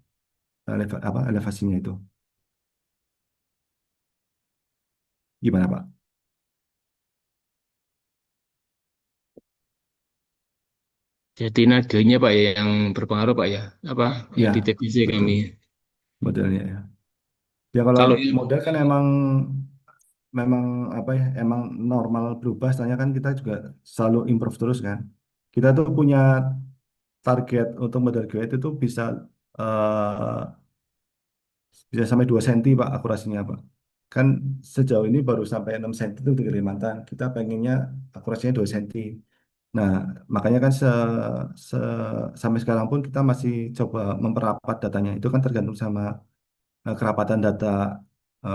Apa elevasinya itu. Gimana, Pak? Jadi naganya Pak ya yang berpengaruh Pak ya. Apa yang di Ya, TPC betul kami. modelnya ya. Ya kalau Kalau yang model kan emang memang apa ya, emang normal berubah. Soalnya kan kita juga selalu improve terus kan. Kita tuh punya target untuk model grade itu bisa eh, bisa sampai 2 cm Pak akurasinya Pak. Kan sejauh ini baru sampai 6 cm itu di Kalimantan. Kita pengennya akurasinya 2 cm. Nah, makanya kan sampai sekarang pun kita masih coba memperapat datanya. Itu kan tergantung sama kerapatan data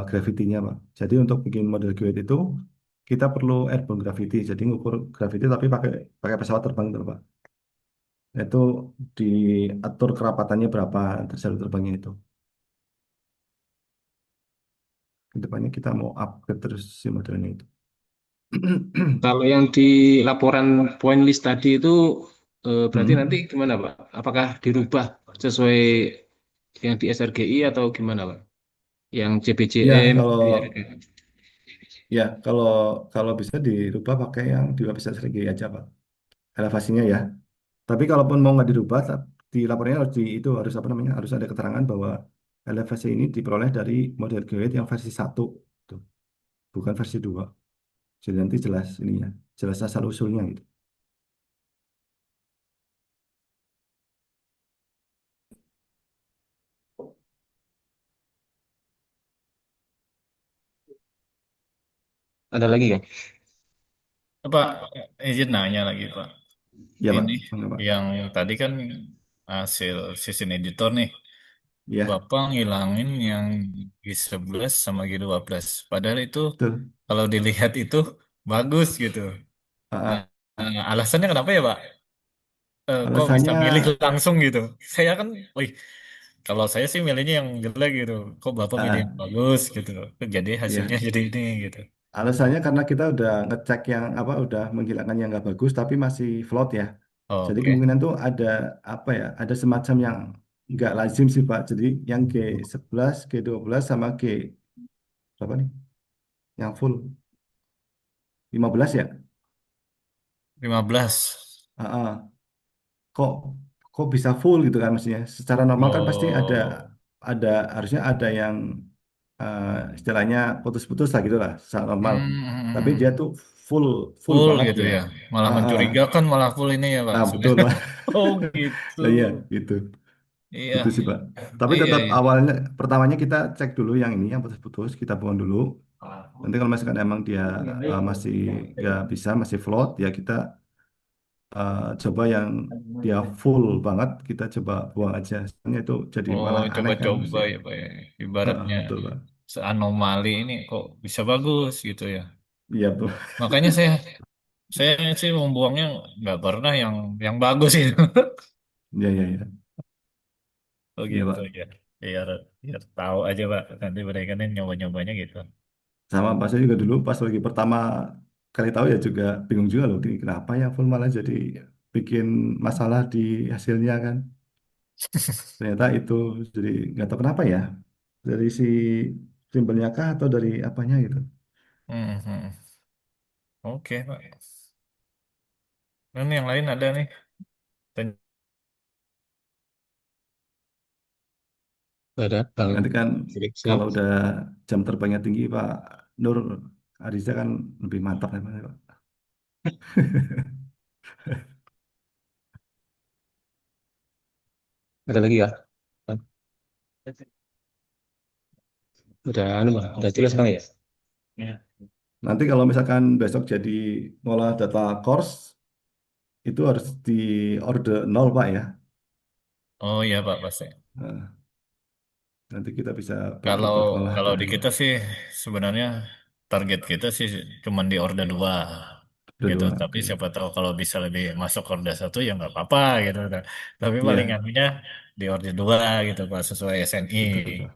gravity-nya Pak. Jadi untuk bikin model grade itu kita perlu airborne gravity. Jadi ngukur gravity tapi pakai pakai pesawat terbang itu Pak. Itu diatur kerapatannya berapa antar jalur terbangnya itu. Kedepannya kita mau upgrade terus si modelnya itu. kalau yang di laporan point list tadi itu berarti nanti Hmm. gimana Pak? Apakah dirubah sesuai yang di SRGI atau gimana Pak? Yang Ya CBJM, kalau IRG. ya kalau kalau bisa dirubah pakai yang di website SRG aja Pak. Elevasinya ya. Tapi kalaupun mau nggak dirubah, di laporannya harus itu harus apa namanya harus ada keterangan bahwa elevasi ini diperoleh dari model geoid yang versi 1, tuh, bukan versi 2. Jadi nanti jelas ininya, jelas asal usulnya gitu. Ada lagi kan? Pak, izin nanya lagi, Pak. Ya Pak, Ini enggak Pak. yang tadi kan hasil season editor nih. Ya, Bapak ngilangin yang G11 sama G12. Padahal itu betul. kalau dilihat itu bagus gitu. Nah, Ah, ah. alasannya kenapa ya, Pak? Kok bisa Alasannya milih langsung gitu? Saya kan, wih, kalau saya sih milihnya yang jelek gitu. Kok Bapak milih ah, yang bagus gitu? Jadi hasilnya ya. jadi ini gitu. Alasannya karena kita udah ngecek yang apa udah menghilangkan yang nggak bagus tapi masih float ya. Jadi Oke. kemungkinan tuh ada apa ya? Ada semacam yang nggak lazim sih Pak. Jadi yang G11, G12 sama G berapa nih? Yang full 15 ya? 15. Ah, ah. Kok kok bisa full gitu kan maksudnya? Secara normal kan pasti Oh. ada harusnya ada yang istilahnya putus-putus lah gitu lah, secara normal. Tapi dia tuh full full Full banget gitu dia. ya. Malah Ah, ah. mencurigakan malah full ini ya, Pak. Ah, betul Pak. Oh, gitu. Lah iya gitu. Gitu Iya. sih Pak. Tapi Iya, tetap iya. awalnya pertamanya kita cek dulu yang ini yang putus-putus, kita buang dulu. Nanti kalau misalkan emang dia masih nggak bisa, masih float, ya kita coba yang dia full banget, kita coba buang aja. Soalnya itu jadi Oh, malah aneh kan coba-coba mesti. ya, Pak ya. Ibaratnya Betul Pak. seanomali ini kok bisa bagus gitu ya. Iya betul. Makanya saya sih membuangnya nggak pernah yang bagus itu. Iya iya iya. Oh Iya gitu Pak. ya. Biar tahu aja Pak. Nanti mereka nih nyoba-nyobanya gitu. Sama Pak saya juga dulu pas lagi pertama kali tahu ya juga bingung juga loh, ini kenapa ya full malah jadi bikin masalah di hasilnya kan. Ternyata itu jadi nggak tahu kenapa ya. Dari si simbolnya kah atau dari apanya gitu. Hmm, hmm. Oke Pak. Ini yang lain ada nih. Ten- Ada Bang Nanti kan Felix, siap. kalau udah jam terbangnya tinggi Pak Nur Ariza kan lebih mantap daripada Pak. Ada lagi ya? Udah, anu, Bang. Udah jelas Bang ya? Nanti kalau misalkan besok jadi ngolah data course itu harus di order nol Pak ya. Oh iya Pak pasti. Nah, nanti kita bisa pakai Kalau buat ngolah kalau di dari kita sih sebenarnya target kita sih cuma di order 2 order gitu. dua. Tapi Oke. siapa tahu kalau bisa lebih masuk order 1 ya nggak apa-apa gitu. Tapi paling Iya, anunya di order 2 gitu Pak sesuai SNI. betul betul.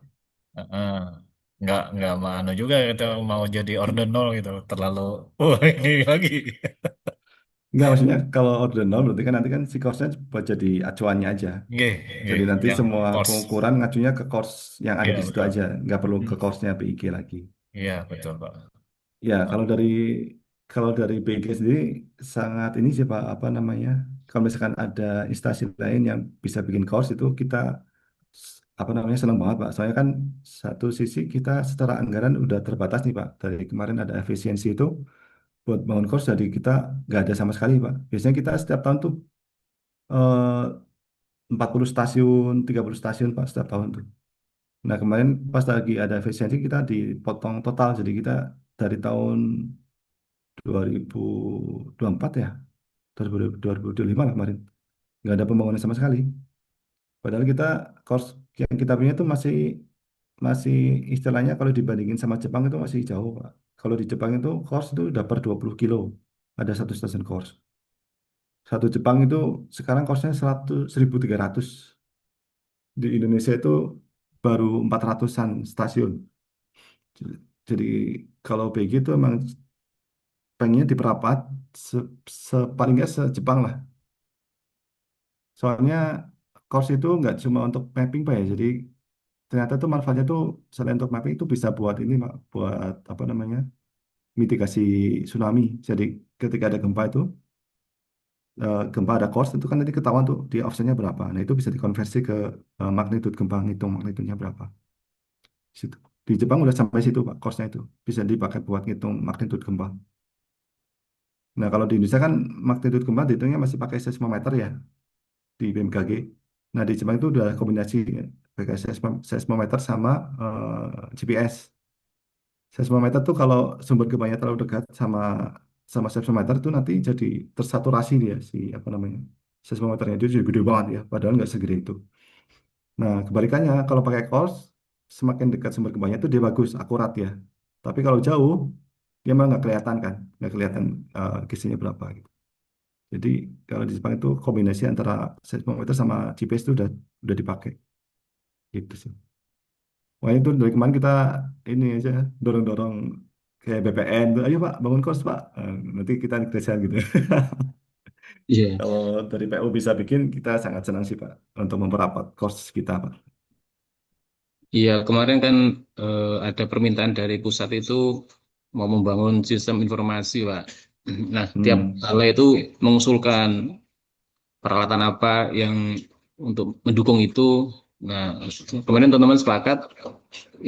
Heeh. Nggak mau anu juga gitu mau jadi order 0 gitu terlalu ini lagi. Enggak, maksudnya kalau order nol berarti kan nanti kan si course-nya buat jadi acuannya aja. Nggih, Jadi nggih, nanti yang semua course. pengukuran ngacunya ke course yang ada Iya di situ betul. aja, nggak perlu ke Hmm. course-nya BIG lagi. Iya betul Pak. Ya, Oh, kalau dari BIG sendiri sangat ini sih Pak, apa namanya? Kalau misalkan ada instansi lain yang bisa bikin course itu kita apa namanya senang banget Pak. Soalnya kan satu sisi kita secara anggaran udah terbatas nih Pak. Dari kemarin ada efisiensi itu buat bangun course jadi kita nggak ada sama sekali Pak. Biasanya kita setiap tahun tuh eh, 40 stasiun, 30 stasiun Pak setiap tahun tuh. Nah kemarin pas lagi ada efisiensi kita dipotong total. Jadi kita dari tahun 2024 ya, 2025 lah kemarin. Nggak ada pembangunan sama sekali. Padahal kita course yang kita punya itu masih masih istilahnya kalau dibandingin sama Jepang itu masih jauh Pak. Kalau di Jepang itu course itu udah per 20 kilo. Ada satu stasiun course. Satu Jepang itu sekarang course-nya 1.300. Di Indonesia itu baru 400-an stasiun. Jadi kalau BG itu emang pengennya diperrapat paling nggak se-Jepang lah. Soalnya course itu nggak cuma untuk mapping Pak ya. Jadi ternyata tuh manfaatnya tuh selain untuk mapping itu bisa buat ini Pak, buat apa namanya mitigasi tsunami. Jadi ketika ada gempa itu gempa ada course itu kan nanti ketahuan tuh di offsetnya berapa. Nah itu bisa dikonversi ke magnitude gempa, ngitung magnitudenya berapa. Situ. Di Jepang udah sampai situ Pak, course-nya itu. Bisa dipakai buat ngitung magnitude gempa. Nah, kalau di Indonesia kan magnitude gempa dihitungnya masih pakai seismometer ya di BMKG. Nah, di Jepang itu udah kombinasi ya, pakai seismometer sama GPS. Seismometer tuh kalau sumber gempanya terlalu dekat sama sama seismometer itu nanti jadi tersaturasi dia si apa namanya seismometernya itu jadi gede banget ya, padahal nggak segede itu. Nah, kebalikannya kalau pakai course semakin dekat sumber gempanya itu dia bagus, akurat ya. Tapi kalau jauh dia malah nggak kelihatan kan, nggak kelihatan gisinya berapa gitu. Jadi kalau di Jepang itu kombinasi antara seismometer sama GPS itu udah dipakai gitu sih. Wah itu dari kemarin kita ini aja dorong-dorong kayak BPN tuh, ayo Pak bangun kos Pak. Nanti kita kerjaan gitu. Iya. Kalau dari PU bisa bikin, kita sangat senang sih Pak untuk memperrapat course kita Pak. Iya, kemarin kan ada permintaan dari pusat itu mau membangun sistem informasi, Pak. Nah, tiap Hmm, balai itu mengusulkan peralatan apa yang untuk mendukung itu. Nah, kemarin teman-teman sepakat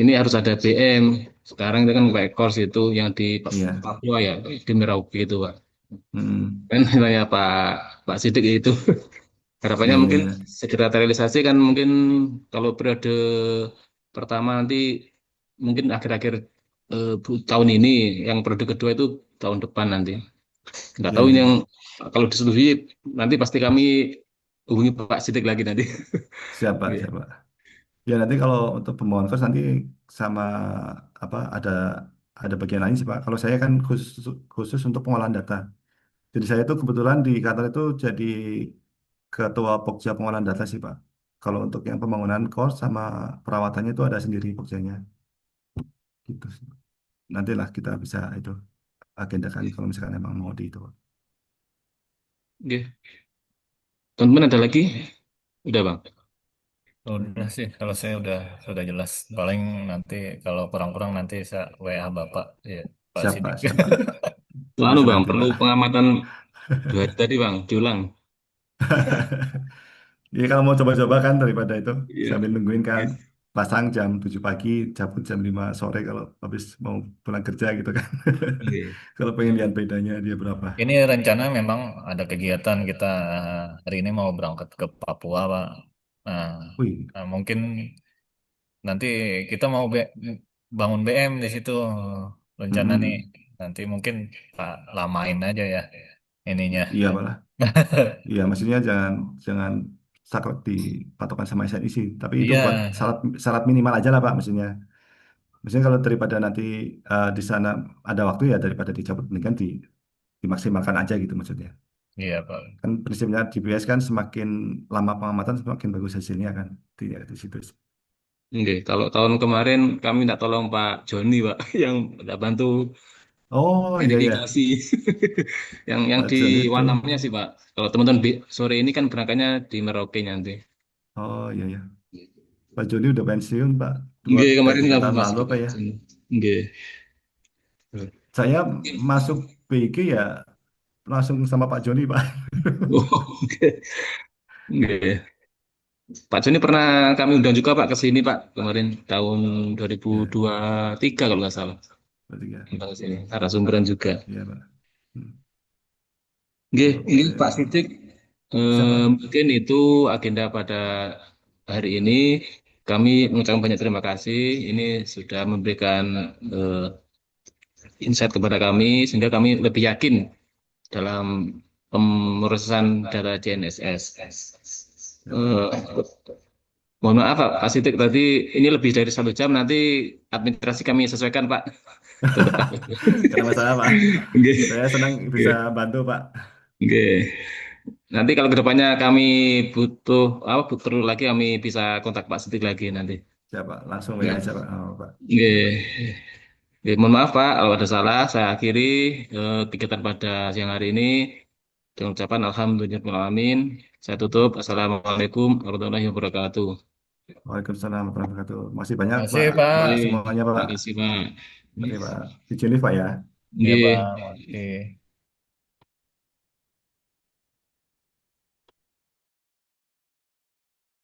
ini harus ada BM. Sekarang itu kan kayak course itu yang di iya, Papua ya, di Merauke itu, Pak. hmm, Kan nilainya Pak Sidik itu. Harapannya iya, iya, mungkin iya, segera terrealisasi kan mungkin kalau periode pertama nanti mungkin akhir-akhir tahun ini, yang periode kedua itu tahun depan nanti. Nggak iya, tahu iya, ini yang iya. kalau disetujui nanti pasti kami hubungi Pak Sidik lagi nanti. Siapa, Oke. siapa. Ya nanti kalau untuk pembangunan course nanti sama apa ada bagian lain sih Pak. Kalau saya kan khusus untuk pengolahan data. Jadi saya itu kebetulan di kantor itu jadi ketua Pokja pengolahan data sih Pak. Kalau untuk yang pembangunan course sama perawatannya itu ada sendiri Pokjanya gitu sih. Nantilah kita bisa itu agendakan kalau misalkan emang mau di itu. Oke. Teman-teman ada lagi? Udah, Bang. Udah sih, kalau saya sudah jelas. Paling nanti kalau kurang-kurang nanti saya WA Bapak, ya Pak Siapa, Sidik. siapa. Lalu, Bisa Bang, nanti perlu Pak. pengamatan 2 hari tadi, Bang, diulang. Iya kalau mau coba-coba kan daripada itu Iya. sambil nungguin kan Oke. pasang jam 7 pagi, cabut jam 5 sore kalau habis mau pulang kerja gitu kan. Oke. Kalau pengen lihat bedanya dia berapa. Ini rencana memang ada kegiatan kita hari ini mau berangkat ke Papua, Pak. Nah, Wih, mungkin nanti kita mau bangun BM di situ rencana nih. mm-mm. Nanti mungkin Pak lamain aja ya ininya. Iya malah. Iya maksudnya jangan jangan saklek di patokan sama SNI sih. Tapi itu Iya, buat syarat syarat minimal aja lah Pak maksudnya. Maksudnya kalau daripada nanti di sana ada waktu ya daripada dicabut ini kan dimaksimalkan aja gitu maksudnya. iya Pak. Kan prinsipnya GPS kan semakin lama pengamatan semakin bagus hasilnya kan. Tidak di situ. Oke, kalau tahun kemarin kami minta tolong Pak Joni, Pak, yang minta bantu Oh iya iya, verifikasi. Yang Pak di Joni itu. Wanamnya sih, Pak. Kalau teman-teman sore ini kan berangkatnya di Merauke nanti. Oh iya iya. Pak Joni udah pensiun Pak. Oke, Kayak kemarin 3 tahun masih lalu di apa ya. Pak Joni. Oke. Saya masuk BG ya langsung sama Pak Joni Pak. Oh, oke. Oke. Pak Joni pernah kami undang juga Pak ke sini Pak kemarin tahun Ya, 2023 kalau nggak salah. berarti ya. Undang ke sini. Narasumberan juga. Iya Pak. Hmm. Oke, ini Oke. Pak Sidik. Siapa? Mungkin itu agenda pada hari ini. Kami mengucapkan banyak terima kasih. Ini sudah memberikan eh, insight kepada kami, sehingga kami lebih yakin dalam pemrosesan data JNSS. Siapa? Eh, Mohon maaf Pak Sidik, tadi ini lebih dari 1 jam. Nanti administrasi kami sesuaikan Pak. Itu tetap. Karena masalah Pak. Oke, Saya senang bisa oke, bantu Pak. oke. Nanti kalau kedepannya kami butuh apa perlu lagi kami bisa kontak Pak Sidik lagi nanti. Siapa? Langsung WA Ya. aja Pak. Oh, Pak. Oke. Oke, mohon maaf Pak, kalau ada salah saya akhiri kegiatan pada siang hari ini dengan ucapan Alhamdulillahirrahmanirrahim. Saya tutup. Assalamualaikum warahmatullahi wabarakatuh. Waalaikumsalam warahmatullahi wabarakatuh. Masih banyak Makasih Pak. Pak. Pak Oke, semuanya terima Pak. kasih Pak. Oke Pak. Izin lift Pak ya. Iya Oke. Pak. Oke.